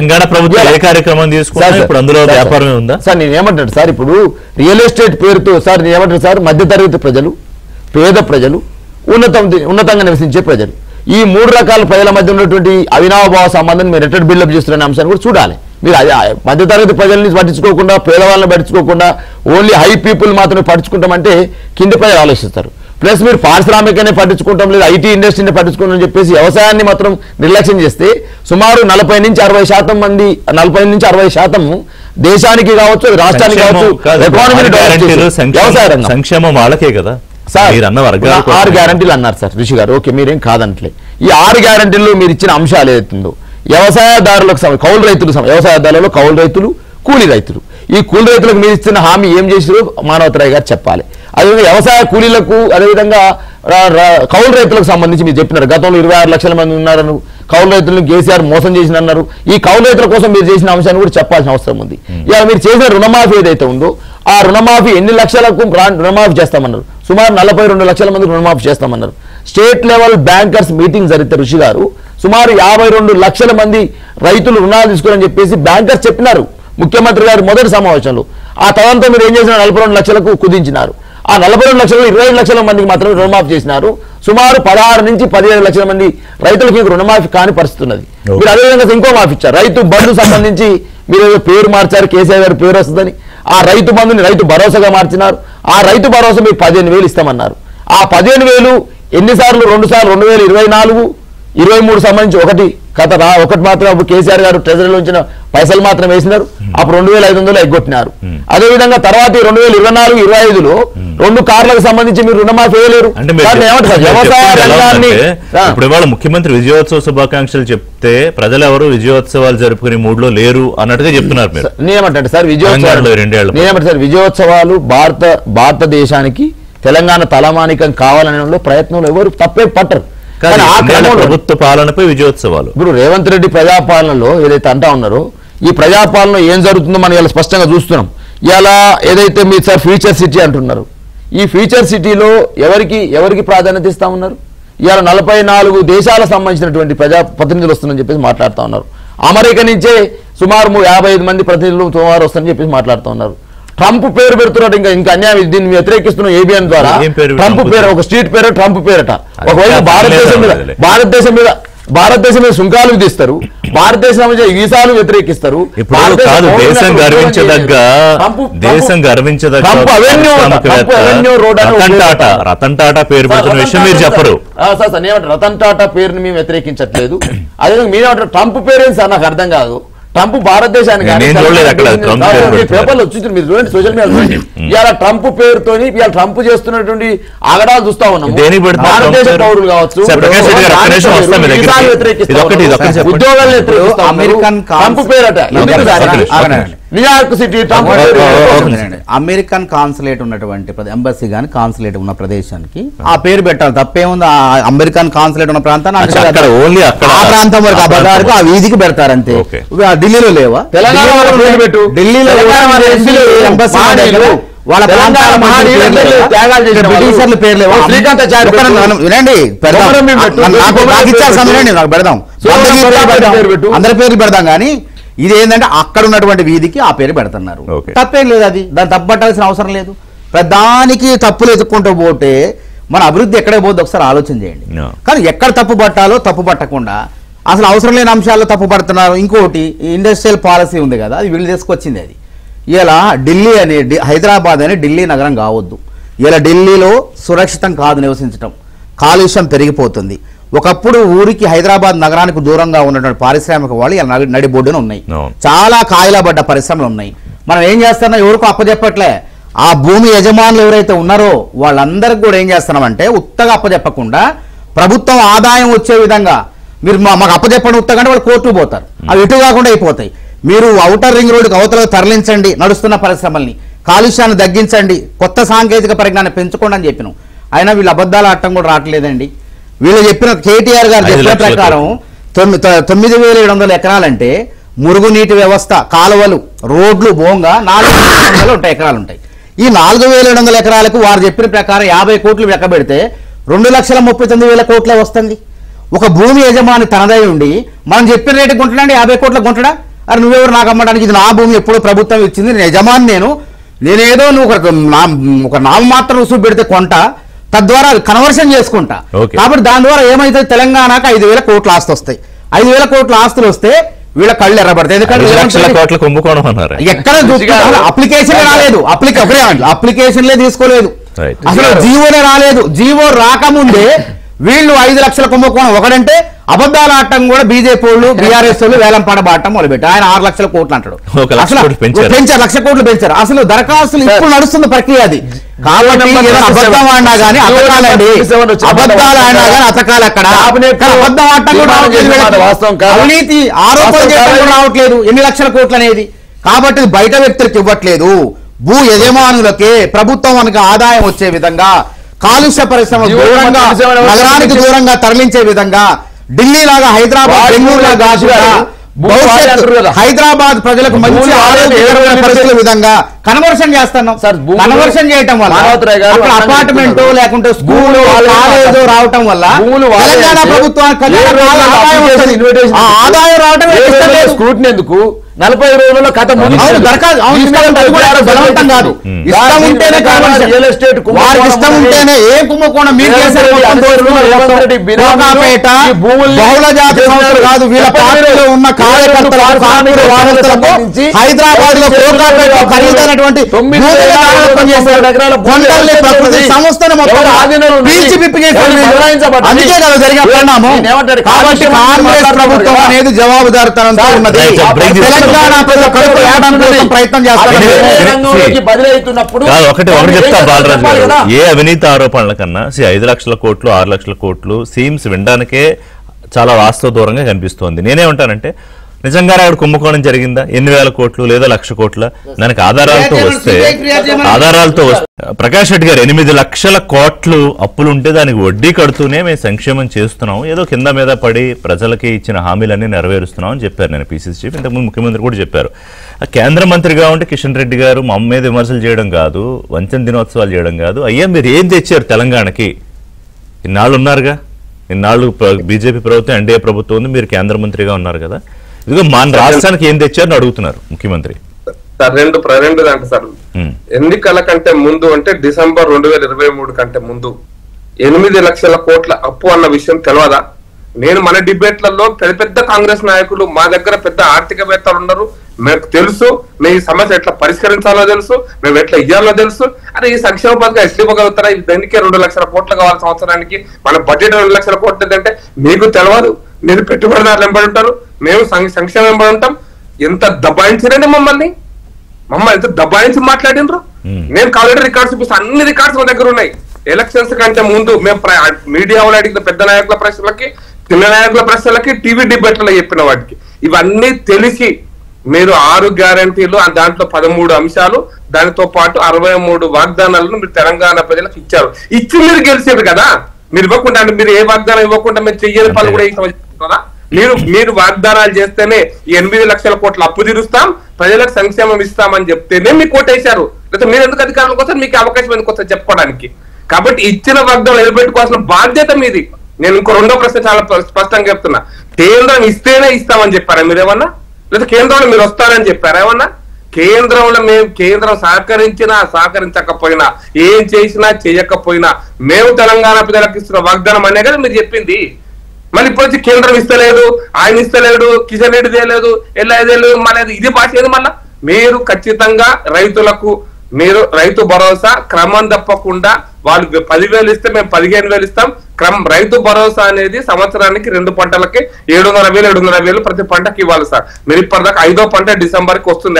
సార్ నేనేమంటాను సార్, ఇప్పుడు రియల్ ఎస్టేట్ పేరుతో సార్ నేనేమంటాను సార్, మధ్యతరగతి ప్రజలు, పేద ప్రజలు, ఉన్నతంగా నివసించే ప్రజలు. ఈ 3 రకాల ప్రజల మధ్య ఉన్నటువంటి అవినాభావ సంబంధాన్ని మీరు ఎట్లా బిల్డప్ చేస్తున్న అంశాన్ని కూడా చూడాలి. మీరు మధ్యతరగతి ప్రజల్ని పట్టించుకోకుండా, పేదవాళ్ళని పట్టించుకోకుండా ఓన్లీ హై పీపుల్ మాత్రమే పట్టించుకుంటామంటే కింది ప్రజలు ఆలోచిస్తారు. ప్లస్ మీరు పారిశ్రామికనే పట్టించుకుంటాం లేదు, ఐటీ ఇండస్ట్రీని పట్టించుకుంటాం చెప్పేసి వ్యవసాయాన్ని మాత్రం నిర్లక్ష్యం చేస్తే సుమారు 40 నుంచి 60% మంది 40 నుంచి 60% దేశానికి కావచ్చు, రాష్ట్రానికి కావచ్చు, ఎకానమీని వ్యవసాయ రంగం సంక్షేమం వాళ్ళకే కదా సార్. 6 గ్యారంటీలు అన్నారు సార్ ఋషి గారు. ఓకే, మీరేం కాదంటలే. ఈ 6 గ్యారంటీల్లో మీరు ఇచ్చిన అంశాలు ఏదైతుందో వ్యవసాయదారులకు కౌలు రైతులు, వ్యవసాయదారులలో కౌలు రైతులు, కూలీ రైతులు, ఈ కూలీ రైతులకు మీరు ఇచ్చిన హామీ ఏం చేసారో మానవతరాయ్ గారు చెప్పాలి. అదేవిధంగా వ్యవసాయ కూలీలకు, అదేవిధంగా కౌలు రైతులకు సంబంధించి మీరు చెప్పినారు గతంలో 26 లక్షల మంది ఉన్నారని, కౌలు రైతులను కేసీఆర్ మోసం చేసినన్నారు. ఈ కౌలు రైతుల కోసం మీరు చేసిన అంశాన్ని కూడా చెప్పాల్సిన అవసరం ఉంది. ఇలా మీరు చేసిన రుణమాఫీ ఏదైతే ఉందో ఆ రుణమాఫీ ఎన్ని లక్షలకు రుణమాఫీ చేస్తామన్నారు? సుమారు 42 లక్షల మంది రుణమాఫీ చేస్తామన్నారు. స్టేట్ లెవెల్ బ్యాంకర్స్ మీటింగ్ జరిగితే ఋషి గారు సుమారు 52 లక్షల మంది రైతులు రుణాలు తీసుకోవాలని చెప్పేసి బ్యాంకర్స్ చెప్పినారు ముఖ్యమంత్రి గారు మొదటి సమావేశంలో. ఆ తర్వాత మీరు ఏం చేసిన 42 లక్షలకు కుదించినారు. ఆ 42 లక్షలు 25 లక్షల మందికి మాత్రమే రుణమాఫీ చేసినారు. సుమారు 16 నుంచి 17 లక్షల మంది రైతులకు రుణమాఫీ కాని పరిస్థితి ఉన్నది. మీరు అదేవిధంగా ఇంకో మాఫీ ఇచ్చారు. రైతు బంధు సంబంధించి మీరు పేరు మార్చారు, కేసీఆర్ గారు పేరు వస్తుందని. ఆ రైతు బంధుని రైతు భరోసాగా మార్చినారు. ఆ రైతు భరోసా మీరు 15,000 ఇస్తామన్నారు. ఆ 15,000 ఎన్నిసార్లు? 2 సార్లు 2024, 23 సంబంధించి ఒకటి మాత్రం అప్పుడు కేసీఆర్ గారు ట్రెజరీలో ఉంచిన పైసలు మాత్రం వేసినారు. అప్పుడు 2,500 ఎగ్గొట్టినారు. అదేవిధంగా తర్వాత 2024, 25లో 2 కార్లకు సంబంధించి మీరు రుణమాఫీ వేయలేరు. వ్యవసాయ రంగాన్ని ఇప్పుడు ఇవాళ ముఖ్యమంత్రి విజయోత్సవ శుభాకాంక్షలు చెప్తే ప్రజలు ఎవరు విజయోత్సవాలు జరుపుకునే మూడ్లో లేరు అన్నట్టుగా చెప్తున్నారు. నేనేమంటే సార్ విజయోత్సవాలు భారతదేశానికి తెలంగాణ తలమానికం కావాలనే ప్రయత్నంలో ఎవరు తప్పే పట్టరు. ప్రభుత్వ పాలనపై విజయోత్సవాలు. ఇప్పుడు రేవంత్ రెడ్డి ప్రజాపాలనలో ఏదైతే అంటా ఉన్నారో ఈ ప్రజాపాలన ఏం జరుగుతుందో మనం ఇలా స్పష్టంగా చూస్తున్నాం. ఇలా ఏదైతే మీరు సార్ ఫ్యూచర్ సిటీ అంటున్నారు, ఈ ఫ్యూచర్ సిటీలో ఎవరికి ప్రాధాన్యత ఇస్తా ఉన్నారు? ఇవాళ 44 దేశాలకు సంబంధించినటువంటి ప్రతినిధులు వస్తుందని చెప్పేసి మాట్లాడుతూ ఉన్నారు. అమెరికా నుంచే సుమారు 55 మంది ప్రతినిధులు సుమారు వస్తారని చెప్పేసి మాట్లాడుతూ ఉన్నారు. ట్రంప్ పేరు పెడుతున్నారు. ఇంకా అన్యాయం, దీన్ని వ్యతిరేకిస్తున్న ఏబిఎన్ ద్వారా ట్రంప్ పేరు, ఒక స్ట్రీట్ పేరు ట్రంప్ పేరట. ఒకవేళ భారతదేశం మీద సుంకాలు విధిస్తారు, భారతదేశం వీసాలు వ్యతిరేకిస్తారు. రతన్ టాటా పేరు పెడుతున్న విషయం మీరు చెప్పరు. రతన్ టాటా పేరుని మేము వ్యతిరేకించట్లేదు. అదే మీరేమంటారు ట్రంప్ పేరు సార్ నాకు అర్థం కాదు. ట్రంప్ భారతదేశానికి పేపర్లు వచ్చి మీరు చూడండి, సోషల్ మీడియా ఇవాళ ట్రంప్ పేరుతో ఇవాళ ట్రంప్ చేస్తున్నటువంటి ఆగడాలు చూస్తా ఉన్నాం. భారతదేశ పౌరులు కావచ్చు, ఉద్యోగాలు ట్రంప్ పేరట. న్యూయార్క్ సిటీ అమెరికన్ కాన్సులేట్ ఉన్నటువంటి ఎంబసీ గానీ కాన్సులేట్ ఉన్న ప్రదేశానికి ఆ పేరు పెట్టాలి. తప్పేముంది? అమెరికన్ కాన్సులేట్ ఉన్న ప్రాంతాన్ని ఆ ప్రాంతం వరకు అబద్ధాలకు ఆ వీధికి పెడతారంతే. ఢిల్లీలో లేవా? ఢిల్లీలో ఎంబసీ వాళ్ళ బ్రిటిషర్లు పేరు లేవా? వినండి, పెడదాం, అందరి పేర్లు పెడదాం. కానీ ఇది ఏంటంటే అక్కడ ఉన్నటువంటి వీధికి ఆ పేరు పెడుతున్నారు. తప్పేం లేదు, అది దాన్ని తప్పుపట్టాల్సిన అవసరం లేదు. దానికి తప్పులు ఎత్తుక్కుంటూ పోతే మన అభివృద్ధి ఎక్కడే పోద్ది ఒకసారి ఆలోచన చేయండి. కానీ ఎక్కడ తప్పు పట్టాలో తప్పు పట్టకుండా అసలు అవసరం లేని అంశాల్లో తప్పు పడుతున్నారు. ఇంకోటి ఇండస్ట్రియల్ పాలసీ ఉంది కదా, అది వీళ్ళు తీసుకొచ్చింది. అది ఇలా ఢిల్లీ అనే హైదరాబాద్ అనే ఢిల్లీ నగరం కావద్దు. ఇలా ఢిల్లీలో సురక్షితం కాదు నివసించడం, కాలుష్యం పెరిగిపోతుంది. ఒకప్పుడు ఊరికి హైదరాబాద్ నగరానికి దూరంగా ఉన్నటువంటి పారిశ్రామిక వాళ్ళు ఇలా నడిబొడ్డున ఉన్నాయి. చాలా కాయలబడ్డ పరిశ్రమలు ఉన్నాయి. మనం ఏం చేస్తున్నా ఎవరికో అప్పచెప్పట్లే. ఆ భూమి యజమానులు ఎవరైతే ఉన్నారో వాళ్ళందరికీ కూడా ఏం చేస్తున్నామంటే ఉత్తగా అప్పచెప్పకుండా ప్రభుత్వం ఆదాయం వచ్చే విధంగా మీరు మాకు అప్పచెప్పండి ఉత్తగా అంటే వాళ్ళు కోర్టుకు పోతారు. అవి ఎటు కాకుండా అయిపోతాయి. మీరు ఔటర్ రింగ్ రోడ్డుకి అవతల తరలించండి నడుస్తున్న పరిశ్రమల్ని, కాలుష్యాన్ని తగ్గించండి, కొత్త సాంకేతిక పరిజ్ఞానం పెంచుకోండి అని చెప్పినాం. అయినా వీళ్ళు అబద్ధాలు ఆడటం కూడా రావట్లేదండి. వీళ్ళు చెప్పిన కేటీఆర్ గారు చెప్పిన ప్రకారం 9,700 ఎకరాలంటే మురుగునీటి వ్యవస్థ, కాలువలు, రోడ్లు బోంగా 4,700 ఎకరాలు ఉంటాయి. ఈ 4,700 ఎకరాలకు వారు చెప్పిన ప్రకారం 50 కోట్లు లెక్కబెడితే 2,39,000 కోట్లే వస్తుంది. ఒక భూమి యజమాని తనదై ఉండి మనం చెప్పిన రేటు కొంటున్నాండి 50 కోట్ల కొంటడా? అరే నువ్వెవరు నాకు అమ్మడానికి? ఇది నా భూమి, ఎప్పుడో ప్రభుత్వం ఇచ్చింది, నేను యజమాని, నేనేదో నువ్వు ఒక నామ మాత్రం రుసుము పెడితే కొంట, తద్వారా కన్వర్షన్ చేసుకుంటా. Okay. కాబట్టి దాని ద్వారా ఏమైతే తెలంగాణకు 5,000 కోట్ల ఆస్తి వస్తాయి. 5,000 కోట్ల ఆస్తులు వస్తే వీళ్ళ కళ్ళు ఎర్రబడతాయి. ఎందుకంటే 5 లక్షల కోట్ల కుంభకోణం అన్నారు. ఎక్కడ అప్లికేషన్ రాలేదు, అప్లికేషన్లే తీసుకోలేదు, Right. అసలు జీవోనే రాలేదు. జీవో రాకముందే వీళ్ళు 5 లక్షల కుంభకోణం. ఒకడంటే అబద్ధాలు ఆడటం కూడా బీజేపీ వాళ్ళు బీఆర్ఎస్ వాళ్ళు వేలం పాడబాడటం మొదలుపెట్టారు. ఆయన 6 లక్షల కోట్లు అంటాడు. 1 లక్ష కోట్లు పెంచారు, 1 లక్ష కోట్లు పెంచారు. అసలు దరఖాస్తులు ఇప్పుడు నడుస్తున్న ప్రక్రియ అది. కాబట్టి అబద్ధం ఆడినా కానీ అతకాలండి, అబద్ధాలు ఆడినా కానీ అతకాలు. అక్కడ అబద్ధం ఆడటం కూడా అవినీతి ఆరోపణ చేయడం కూడా రావట్లేదు 8 లక్షల కోట్లు అనేది. కాబట్టి బయట వ్యక్తులకు ఇవ్వట్లేదు, భూ యజమానులకే ప్రభుత్వం మనకు ఆదాయం వచ్చే విధంగా, కాలుష్య పరిశ్రమలు దూరంగా నగరానికి దూరంగా తరలించే విధంగా, ఢిల్లీ లాగా హైదరాబాద్ బెంగళూరు లాగా హైదరాబాద్ ప్రజలకు మంచి ఆరోగ్యకరమైన పరిస్థితుల విధంగా కన్వర్షన్ చేస్తున్నాం. కన్వర్షన్ చేయటం వల్ల అపార్ట్మెంట్ లేకుంటే స్కూల్ కాలేజ్ రావటం వల్ల తెలంగాణ ప్రభుత్వానికి ఆదాయం రావటం స్క్రూటినీ ఎందుకు 40 రోజుల్లో కథ బలవంతం కాదు. ఇష్టం ఉంటేనే రియల్ ఎస్టేట్ వారికి ఇష్టం ఉంటేనే ఏ కుంభకోణం మీరు బహుళ జాతి సంస్థలు కాదు, వీళ్ళ పార్టీలో ఉన్న కార్యకర్తలు హైదరాబాద్ లో ఖరీదైనటువంటి సంస్థను అందుకే కదా జరిగిన పరిణామం. కాబట్టి కాంగ్రెస్ ప్రభుత్వం అనేది జవాబుదారితనంతో ఉన్నది. తెలంగాణ ప్రయత్నం చేస్తున్నప్పుడు ఒకటి చెప్తా బాలరాజు గారు, ఏ అవినీతి ఆరోపణల కన్నా 5 లక్షల కోట్లు 6 లక్షల కోట్లు సీమ్స్ వినడానికే చాలా వాస్తవ దూరంగా కనిపిస్తోంది. నేనేమంటానంటే నిజంగానే అక్కడ కుంభకోణం జరిగిందా, 8,000 కోట్లు లేదా 1,00,000 కోట్ల, దానికి ఆధారాలతో వస్తే ప్రకాష్ రెడ్డి గారు 8 లక్షల కోట్లు అప్పులుంటే దానికి వడ్డీ కడుతూనే మేము సంక్షేమం చేస్తున్నాం, ఏదో కింద మీద పడి ప్రజలకి ఇచ్చిన హామీలన్నీ నెరవేరుస్తున్నాం అని చెప్పారు. నేను పిసిసి చీఫ్, ఇంతకుముందు ముఖ్యమంత్రి కూడా చెప్పారు. కేంద్ర మంత్రిగా ఉంటే కిషన్ రెడ్డి గారు మా మీద విమర్శలు చేయడం కాదు, వంచన దినోత్సవాలు చేయడం కాదు, అయ్యా మీరు ఏం తెచ్చారు తెలంగాణకి, ఇన్నాళ్ళు ఉన్నారుగా, ఇన్నాళ్ళు బీజేపీ ప్రభుత్వం ఎన్డీఏ ప్రభుత్వం ఉంది, మీరు కేంద్ర మంత్రిగా ఉన్నారు కదా, ఇదిగో మన రాష్ట్రానికి ఏం తెచ్చారని అడుగుతున్నారు ముఖ్యమంత్రి. రెండు దాంట్లో సార్ ఎన్నికల కంటే ముందు అంటే డిసెంబర్ 2023 కంటే ముందు 8 లక్షల కోట్ల అప్పు అన్న విషయం తెలియదా? నేను మన డిబేట్లలో పెద్ద కాంగ్రెస్ నాయకులు మా దగ్గర పెద్ద ఆర్థికవేత్తలు ఉన్నారు, మీకు తెలుసు, మేము ఈ సమస్య ఎట్లా పరిష్కరించాలో తెలుసు, మేము ఎట్లా ఇయ్యాలో తెలుసు. అరే ఈ సంక్షేమ పథకం ఎట్లా ఇవ్వగలుగుతారా, దానికే 2 లక్షల కోట్లు కావాలి సంవత్సరానికి, మన బడ్జెట్ 2 లక్షల కోట్లు అంటే మీకు తెలియదు. మీరు పెట్టుబడిదారులు వెంబడి ఉంటారు, మేము సంక్షేమం వెంబడి ఉంటాం. ఎంత దబాయించారండి మమ్మల్ని ఎంత దబాయించి మాట్లాడినరు. నేను ఆల్రెడీ రికార్డ్స్ చూపిస్తాను, అన్ని రికార్డ్స్ మా దగ్గర ఉన్నాయి. ఎలక్షన్స్ కంటే ముందు మేము మీడియా వాళ్ళు అడిగిన పెద్ద నాయకుల ప్రశ్నలకి, చిన్న నాయకుల ప్రశ్నలకి, టీవీ డిబేట్లలో చెప్పిన వాటికి ఇవన్నీ తెలిసి మీరు 6 గ్యారంటీలు, దాంట్లో 13 అంశాలు, దానితో పాటు 63 వాగ్దానాలను మీరు తెలంగాణ ప్రజలకు ఇచ్చారు. ఇచ్చి మీరు గెలిచారు కదా, మీరు ఇవ్వకుండా, మీరు ఏ వాగ్దానం ఇవ్వకుండా మీరు చెయ్యని పనులు కూడా కదా. మీరు వాగ్దానాలు చేస్తేనే ఈ 8 లక్షల కోట్ల అప్పు తీరుస్తాం, ప్రజలకు సంక్షేమం ఇస్తామని చెప్తేనే మీకు ఓటేశారు. లేదా మీరు ఎందుకు అధికారంలోకి వస్తారు, మీకు అవకాశం ఎందుకు వస్తారు చెప్పుకోవడానికి. కాబట్టి ఇచ్చిన వాగ్దానం నిలబెట్టుకోవాల్సిన బాధ్యత మీది. నేను ఇంకో 2వ ప్రశ్న చాలా స్పష్టంగా చెప్తున్నా, కేంద్రం ఇస్తేనే ఇస్తామని చెప్పారా మీరేమన్నా, లేదా కేంద్రంలో మీరు వస్తారని చెప్పారా ఏమన్నా? కేంద్రం సహకరించినా సహకరించకపోయినా, ఏం చేసినా చేయకపోయినా మేము తెలంగాణ ప్రజలకు ఇస్తున్న వాగ్దానం అనే కదా మీరు చెప్పింది. మళ్ళీ ఇప్పుడు వచ్చి కేంద్రం ఇస్తలేదు, ఆయన ఇస్తలేడు, కిషన్ రెడ్డి చేయలేదు, ఎల్ఐదేలేదు, మళ్ళీ ఇది భాష ఏది. మళ్ళా మీరు ఖచ్చితంగా రైతులకు మీరు రైతు భరోసా క్రమం తప్పకుండా వాళ్ళు 10,000 ఇస్తే మేము 15,000 ఇస్తాం. రైతు భరోసా అనేది సంవత్సరానికి 2 పంటలకి 700,000 ప్రతి పంటకి ఇవ్వాలి సార్. మీరు ఇప్పటిదాకా 5వ పంట డిసెంబర్ కి వస్తుంది.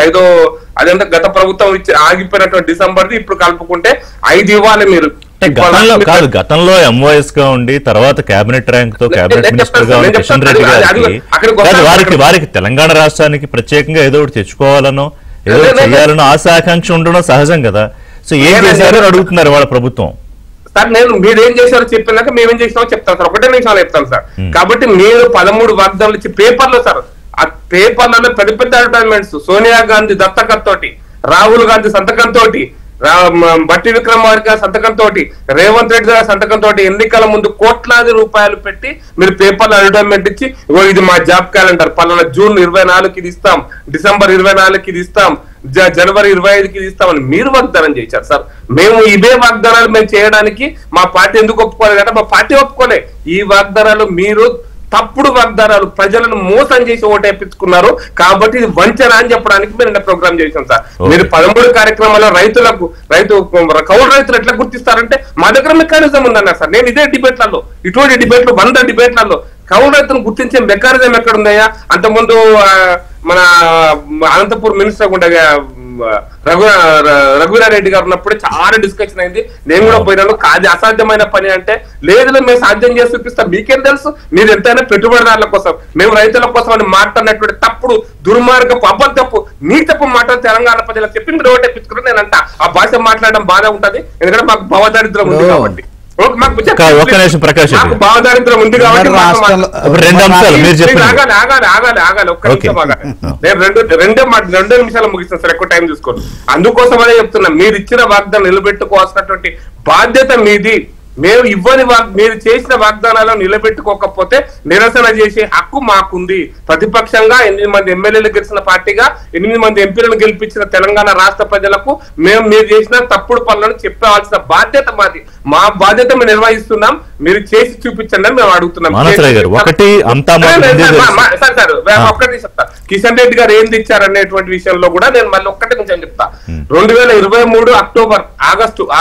అదేంటే గత ప్రభుత్వం ఆగిపోయినటువంటి డిసెంబర్ ఇప్పుడు కలుపుకుంటే 5 ఇవ్వాలి. మీరు గతంలో ఎంఓఎస్ గా ఉండి తర్వాత కేబినెట్ ర్యాంక్ తో కేబినెట్ మినిస్టర్ గా ఉండి కిషన్ రెడ్డి గారికి వారికి తెలంగాణ రాష్ట్రానికి ప్రత్యేకంగా ఏదో ఒకటి తెచ్చుకోవాలనో ఏదో చేయాలనో ఆశాకాంక్ష ఉండడం సహజం కదా. సో ఏం చేశారో అడుగుతున్నారు వాళ్ళ ప్రభుత్వం. సార్ నేను మీరేం చేశారో చెప్పినాక మేమేం చేసినామో చెప్తాను సార్, 1 నిమిషాలు చెప్తాను సార్. కాబట్టి మీరు 13 వాగ్దానాలు ఇచ్చి పేపర్లో సార్, ఆ పేపర్లలో పెద్ద అడ్వర్టైజ్మెంట్స్, సోనియా గాంధీ దత్తకత్ తోటి, రాహుల్ గాంధీ సంతకంతో బట్టి విక్రమార్క గారి సంతకంతో, రేవంత్ రెడ్డి గారి సంతకంతో ఎన్నికల ముందు కోట్లాది రూపాయలు పెట్టి మీరు పేపర్లో అడ్వర్టైజ్మెంట్ ఇచ్చి ఇది మా జాబ్ క్యాలెండర్, పలానా జూన్ 24కి ఇది ఇస్తాం, డిసెంబర్ 24కి ఇది ఇస్తాం, జనవరి 25కి ఇది ఇస్తామని మీరు వాగ్దానం చేశారు సార్. మేము ఇవే వాగ్దానాలు మేము చేయడానికి మా పార్టీ ఎందుకు ఒప్పుకోలేదు అంటే మా పార్టీ ఒప్పుకోలే. ఈ వాగ్దానాలు మీరు తప్పుడు వాగ్దానాలు, ప్రజలను మోసం చేసి ఓటేపించుకున్నారు కాబట్టి ఇది వంచన అని చెప్పడానికి మేము నిన్న ప్రోగ్రామ్ చేసాం సార్. మీరు 13 కార్యక్రమాల్లో కౌలు రైతులు ఎట్లా గుర్తిస్తారంటే మా దగ్గర మెకానిజం ఉందన్నారు సార్. నేను ఇదే డిబేట్లలో, ఇటువంటి డిబేట్లు 100 డిబేట్లలో కౌలు రైతులను గుర్తించే మెకానిజం ఎక్కడ ఉందయ్యా? అంతకుముందు మన అనంతపూర్ మినిస్టర్ ఉండగా రఘువీరారెడ్డి గారు ఉన్నప్పుడు చాలా డిస్కషన్ అయింది. నేను కూడా పోయినాను. అది అసాధ్యమైన పని అంటే లేదు, మేము సాధ్యం చేసి చూపిస్తాం, మీకేం తెలుసు, మీరు ఎంతైనా పెట్టుబడిదారుల కోసం, మేము రైతుల కోసం అని మాట్లాడినటువంటి తప్పుడు దుర్మార్గపు అబద్ధపు నీతపు మాటలు తెలంగాణ ప్రజలకు చెప్పి మీరు ఓటేపించుకున్నారు. నేనంట ఆ భాష మాట్లాడడం బాగా ఉంటది, ఎందుకంటే మాకు భావదారిద్రం ఉంది కాబట్టి. ఒక్క నిమిషం ప్రకాష్, భావదారిద్రం ఉంది కాబట్టి రెండు నిమిషాలు ముగిస్తాను సార్, ఎక్కువ టైం తీసుకోండి. అందుకోసమనే చెప్తున్నా, మీరు ఇచ్చిన వాగ్దానం నిలబెట్టుకోవాల్సినటువంటి బాధ్యత మీది. మీరు చేసిన వాగ్దానాలను నిలబెట్టుకోకపోతే నిరసన చేసే హక్కు మాకుంది. ప్రతిపక్షంగా 8 మంది ఎమ్మెల్యేలు గెలిచిన పార్టీగా 8 మంది ఎంపీలను గెలిపించిన తెలంగాణ రాష్ట్ర ప్రజలకు మీరు చేసిన తప్పుడు పనులను చెప్పాల్సిన బాధ్యత మాది. మా బాధ్యత మేము నిర్వహిస్తున్నాం, మీరు చేసి చూపించండి అని మేము అడుగుతున్నాం. ఒక్కటి చెప్తా, కిషన్ రెడ్డి గారు ఏంది ఇచ్చారనేటువంటి విషయంలో కూడా నేను మళ్ళీ ఒక్కటే కొంచెం చెప్తా. 2023 అక్టోబర్,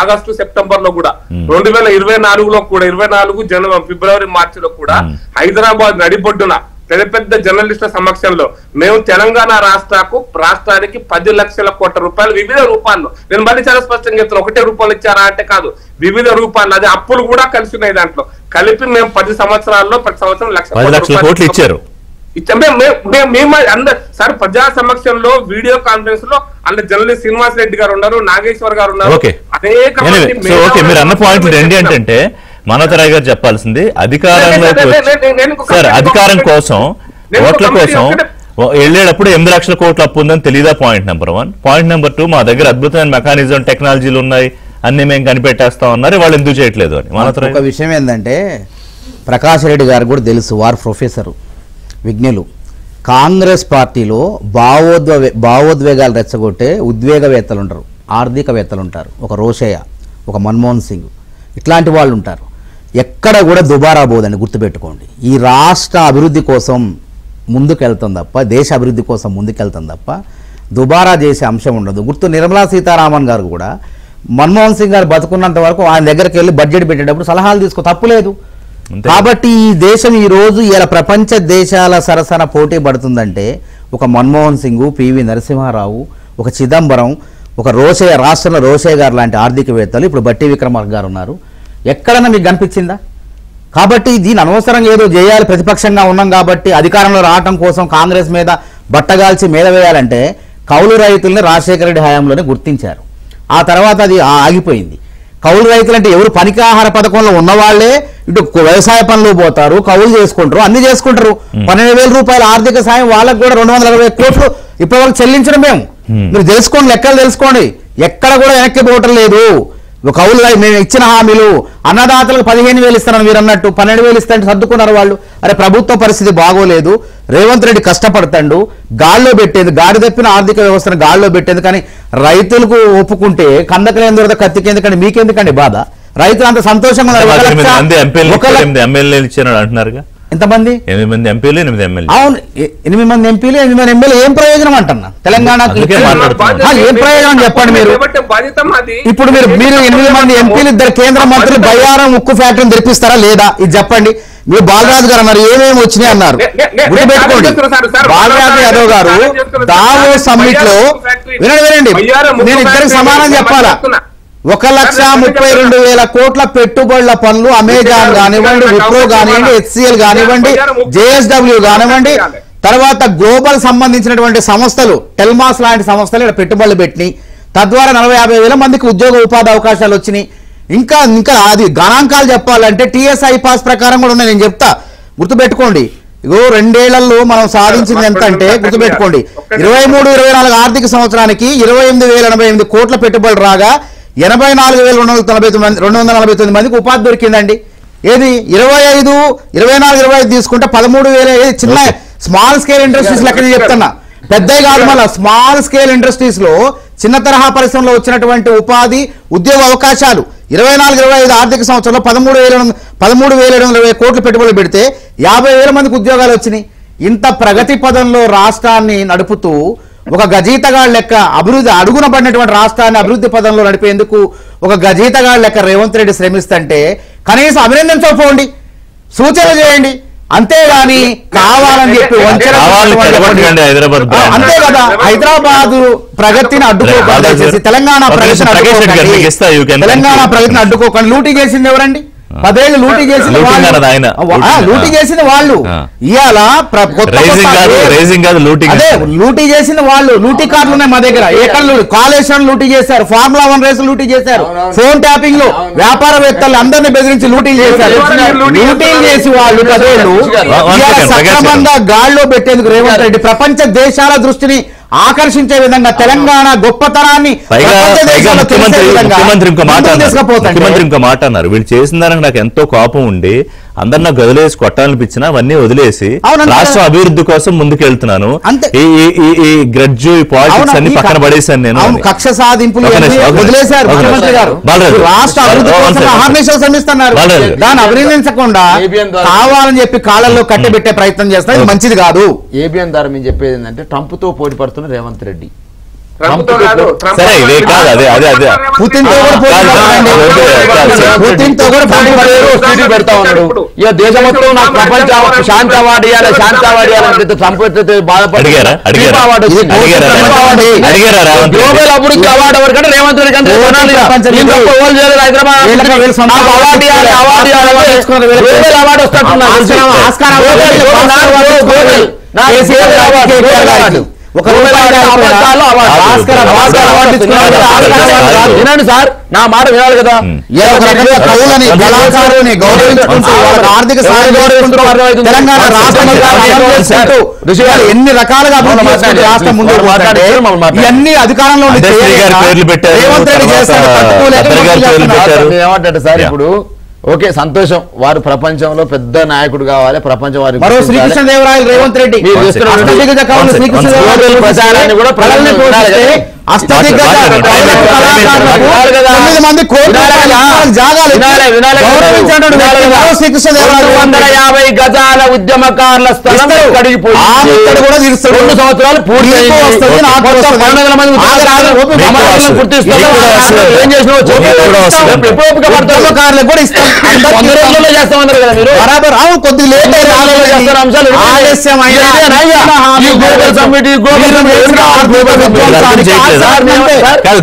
ఆగస్టు సెప్టెంబర్ లో కూడా, 2024లో కూడా, 24 జనవరి, ఫిబ్రవరి, మార్చిలో కూడా హైదరాబాద్ నడిబొడ్డున పెద్ద పెద్ద జర్నలిస్టుల సమక్షంలో మేము తెలంగాణ రాష్ట్రానికి 10 లక్షల కోట్ల రూపాయలు వివిధ రూపాల్లో, నేను మళ్ళీ చాలా స్పష్టంగా చెప్తున్నా, 1 రూపాయలు ఇచ్చారా అంటే కాదు, వివిధ రూపాయలు, అది అప్పులు కూడా కలిసి ఉన్నాయి దాంట్లో కలిపి మేము 10 సంవత్సరాల్లో ప్రతి సంవత్సరం 1 లక్షల కోట్లు ఇచ్చారు. సార్ ప్రజా సమక్షంలో వీడియో కాన్ఫరెన్స్ లో అందులో జర్నలిస్ట్ శ్రీనివాస్ రెడ్డి గారు ఉన్నారు, నాగేశ్వర్ గారు ఉన్నారు. మీరు అన్న పాయింట్ ఏంటంటే మనోతరాయ్ గారు చెప్పాల్సింది అధికారం కోసం, ఓట్ల కోసం వెళ్ళేటప్పుడు 8 లక్షల కోట్ల అప్పు ఉందని తెలియదా? Point number 1. పాయింట్ నెంబర్ 2, మా దగ్గర అద్భుతమైన మెకానిజం, టెక్నాలజీలు ఉన్నాయి, అన్ని మేము కనిపెట్టేస్తాం అన్నారు, వాళ్ళు ఎందుకు చేయట్లేదు అని. మనోతరాయ్ ఒక విషయం ఏంటంటే, ప్రకాష్ రెడ్డి గారు కూడా తెలుసు, వారు ప్రొఫెసరు, విజ్ఞులు. కాంగ్రెస్ పార్టీలో భావోద్వేగాలు రెచ్చగొట్టే ఉద్వేగవేత్తలు ఉంటారు, ఆర్థికవేత్తలు ఉంటారు. ఒక రోషయ్య, ఒక మన్మోహన్ సింగ్, ఇట్లాంటి వాళ్ళు ఉంటారు. ఎక్కడ కూడా దుబారా పోదండి, గుర్తుపెట్టుకోండి. ఈ రాష్ట్ర అభివృద్ధి కోసం ముందుకెళ్తాం తప్ప, దేశ అభివృద్ధి కోసం ముందుకెళ్తాం తప్ప దుబారా చేసే అంశం ఉండదు. నిర్మలా సీతారామన్ గారు కూడా మన్మోహన్ సింగ్ గారు బతుకున్నంత వరకు ఆయన దగ్గరికి వెళ్ళి బడ్జెట్ పెట్టేటప్పుడు సలహాలు తీసుకో, తప్పులేదు. కాబట్టి ఈ దేశం ఈరోజు ఇలా ప్రపంచ దేశాల సరసన పోటీ పడుతుందంటే ఒక మన్మోహన్ సింగ్, పివి నరసింహారావు, ఒక చిదంబరం, ఒక రోషయ్య, రాష్ట్రంలో రోషయ్య గారు లాంటి ఆర్థికవేత్తలు, ఇప్పుడు బట్టి విక్రమార్క గారు ఉన్నారు. ఎక్కడన్నా మీకు కనిపించిందా? కాబట్టి దీని అనవసరంగా ఏదో చేయాలి, ప్రతిపక్షంగా ఉన్నాం కాబట్టి అధికారంలో రావటం కోసం కాంగ్రెస్ మీద బట్టగాల్చి మీద వేయాలంటే కౌలు రైతుల్ని రాజశేఖర రెడ్డి హయాంలోనే గుర్తించారు. ఆ తర్వాత అది ఆగిపోయింది. కౌలు రైతులు అంటే ఎవరు? పనికి ఆహార పథకంలో ఉన్నవాళ్లే ఇటు వ్యవసాయ పనులు పోతారు, కౌలు చేసుకుంటారు, అన్ని చేసుకుంటారు. 12,000 రూపాయల ఆర్థిక సాయం వాళ్ళకు కూడా 240 కోట్లు ఇప్పటివరకు చెల్లించడం మేము. మీరు తెలుసుకోండి, లెక్కలు తెలుసుకోండి. ఎక్కడ కూడా వెనక్కి పోవటం లేదు. కౌలు మేము ఇచ్చిన హామీలు, అన్నదాతలకు 15,000 ఇస్తానని మీరు అన్నట్టు 12,000 ఇస్తానంటే సర్దుకున్నారు వాళ్ళు. అరే ప్రభుత్వ పరిస్థితి బాగోలేదు, రేవంత్ రెడ్డి కష్టపడతాడు, గాల్లో పెట్టేది, గాడి తప్పిన ఆర్థిక వ్యవస్థను గాల్లో పెట్టేది. కానీ రైతులకు ఒప్పుకుంటే కందకలేని దొరద కత్తికెందుకండి, మీకెందుకండి బాధ? రైతులు అంత సంతోషంగా అంటున్నారు. ఎంతమంది? 8 మంది ఎంపీలు, 8 ఎమ్మెల్యే. అవును, 8 మంది ఎంపీలు, 8 మంది ఎమ్మెల్యే. ఏం ప్రయోజనం అంటున్నా తెలంగాణకి? ఏం ప్రయోజనం చెప్పండి మీరు. ఇప్పుడు మీరు 8 మంది ఎంపీలు, 2 కేంద్ర మంత్రులు బయ్యారం ఉక్కు ఫ్యాక్టరీని తెప్పిస్తారా లేదా? ఇది చెప్పండి. మీరు బాలరాజు గారు అన్నారు ఏమేమి వచ్చినాయి అన్నారు, గుర్తుపెట్టుకోండి. బాలరాజు యాదవ్ గారు దావోస్ సమ్మిట్ లో వినండి, నేను ఇద్దరికి సమానం చెప్పాలా? 1,32,000 కోట్ల పెట్టుబడుల పనులు అమెజాన్ కానివ్వండి, విప్రో కానివ్వండి, HCL కానివ్వండి, JSW కానివ్వండి, తర్వాత గ్లోబల్ సంబంధించినటువంటి సంస్థలు, టెల్మాస్ లాంటి సంస్థలు ఇక్కడ పెట్టుబడులు పెట్టినాయి. తద్వారా 40,000-50,000 మందికి ఉద్యోగ ఉపాధి అవకాశాలు వచ్చినాయి. ఇంకా అది గణాంకాలు చెప్పాలంటే TSI పాస్ ప్రకారం కూడా ఉన్నాయి, నేను చెప్తా, గుర్తుపెట్టుకోండి. ఇగో 2 ఏళ్లలో మనం సాధించింది ఎంత అంటే గుర్తుపెట్టుకోండి, 23-24 ఆర్థిక సంవత్సరానికి 28,088 కోట్ల పెట్టుబడులు రాగా 84,249 మందికి ఉపాధి దొరికిందండి. ఏది 24-25 తీసుకుంటే 13,000 చిన్న స్మాల్ స్కేల్ ఇండస్ట్రీస్ లెక్క చెప్తున్నా, పెద్దవి కాదు. మళ్ళీ స్మాల్ స్కేల్ ఇండస్ట్రీస్ లో చిన్న తరహా పరిశ్రమలో వచ్చినటువంటి ఉపాధి ఉద్యోగ అవకాశాలు 24-25 ఆర్థిక సంవత్సరంలో 13,720 కోట్ల పెట్టుబడులు పెడితే 50,000 మందికి ఉద్యోగాలు వచ్చినాయి. ఇంత ప్రగతి పదంలో రాష్ట్రాన్ని నడుపుతూ ఒక గజీతగాళ్ళ లెక్క అభివృద్ధి అడుగున పడినటువంటి రాష్ట్రాన్ని అభివృద్ధి పదంలో నడిపేందుకు ఒక గజీతగాళ్ళ లెక్క రేవంత్ రెడ్డి శ్రమిస్తుంటే కనీసం అభినందించకపోండి, సూచనలు చేయండి, అంతేగాని కావాలని చెప్పి అంతే కదా. హైదరాబాద్ ప్రగతిని అడ్డుకోకండి, తెలంగాణ ప్రగతిని అడ్డుకోకండి. లూటీ చేసింది ఎవరండి? 10 ఏళ్ళు లూటీ చేసింది వాళ్ళు. ఇవాళ అదే లూటీ చేసిన వాళ్ళు. లూటీ కార్డులు ఉన్నాయి మా దగ్గర. ఎక్కడ కాళేశ్వరం లూటీ చేశారు, ఫార్ములా 1 రేసులు లూటీ చేశారు, ఫోన్ ట్యాపింగ్ లో వ్యాపారవేత్తలు అందరినీ బెదిరించి లూటీలు చేశారు. లూటీలు చేసి వాళ్ళు 10 ఏళ్ళు సక్రమంగా గాల్లో పెట్టేందుకు రేవంత్ రెడ్డి ప్రపంచ దేశాల దృష్టిని ఆకర్షించే విధంగా తెలంగాణ గొప్పతనాన్ని ముఖ్యమంత్రి ఇంకో మాట అన్నారు. వీళ్ళు చేసిన దానికి నాకు ఎంతో కోపం ఉండి అందరు నాకు వదిలేసి కొట్టాలనిపించినా అవన్నీ వదిలేసి రాష్ట్ర అభివృద్ధి కోసం ముందుకెళ్తున్నాను, ఈ గ్రడ్జు ఈ పాలిటిక్స్ అన్ని పక్కన పడేశాను నేను. కక్ష సాధింపులు వదిలేశారు ముఖ్యమంత్రి గారు. రాష్ట్ర అభివృద్ధి కోసం అహర్నిశలు శ్రమిస్తున్నారు. దాన్ని అభినందించకుండా కావాలని చెప్పి కాళ్ళల్లో కట్టబెట్టే ప్రయత్నం చేస్తారు. మంచిది కాదు. ఏబిఎన్ ద్వారా మేము చెప్పేది ఏంటంటే ట్రంప్ తో పోటీ పడుతున్న రేవంత్ రెడ్డి సరే ఇదే కాదు, అదే అదే అదే పెడతా ఉన్నాడు. ఇక దేశం మొత్తం నాకు ప్రపంచ శాంతి అవార్డు ఇవ్వాలి, శాంతి అవార్డు ఇవ్వాలంటే ట్రంప్ అడిగారా గ్లోబల్ అభివృద్ధి అవార్డు ఎవరికంటే రేవంత్ రెడ్డి కంటే హైదరాబాద్ అవార్డు వస్తాడు. వినండి సార్, నా మాట వినాలి కదా. తెలంగాణ ఎన్ని రకాలుగా రాష్ట్రం ముందు ఇవన్నీ అధికారంలో ఏమంటాడు సార్ ఇప్పుడు? ఓకే, సంతోషం, వారు ప్రపంచంలో పెద్ద నాయకుడు కావాలి, ప్రపంచం వారి మరో శ్రీకృష్ణదేవరాయలు రేవంత్ రెడ్డి ప్రచారాన్ని కూడా ప్రజల్ని గజాల ఉద్యమకారుల స్థలం 2 సంవత్సరాలు పూర్తి చేస్తామన్నారు కదా మీరు. బరాబర్ కొద్దిగా లేట్ అంశాలు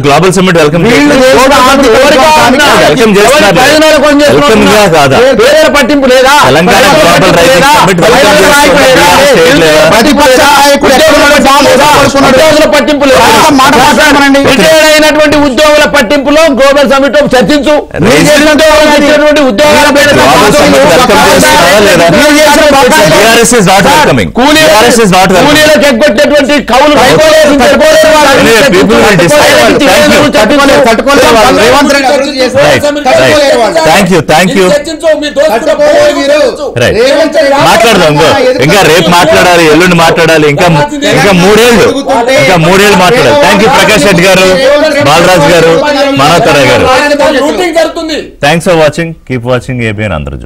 గ్లోబల్ సమ్మిట్ వెల్కమ్ పట్టింపు లేదా? పట్టింపు లేదా? రిటైర్డ్ అయినటువంటి ఉద్యోగుల పట్టింపులో గ్లోబల్ సమ్మిట్ చర్చించు. కూలీలకు ఎగ్గొట్టేటువంటి కౌలు మాట్లాడదాం. ఇంకా రేపు మాట్లాడాలి, ఎల్లుండి మాట్లాడాలి, ఇంకా 3 ఏళ్ళు మాట్లాడాలి. థ్యాంక్ యూ ప్రకాష్ రెడ్డి గారు, బాలరాజ్ గారు, మనోతర గారు. Thanks for watching. Keep watching ABN Andhra Jyothi.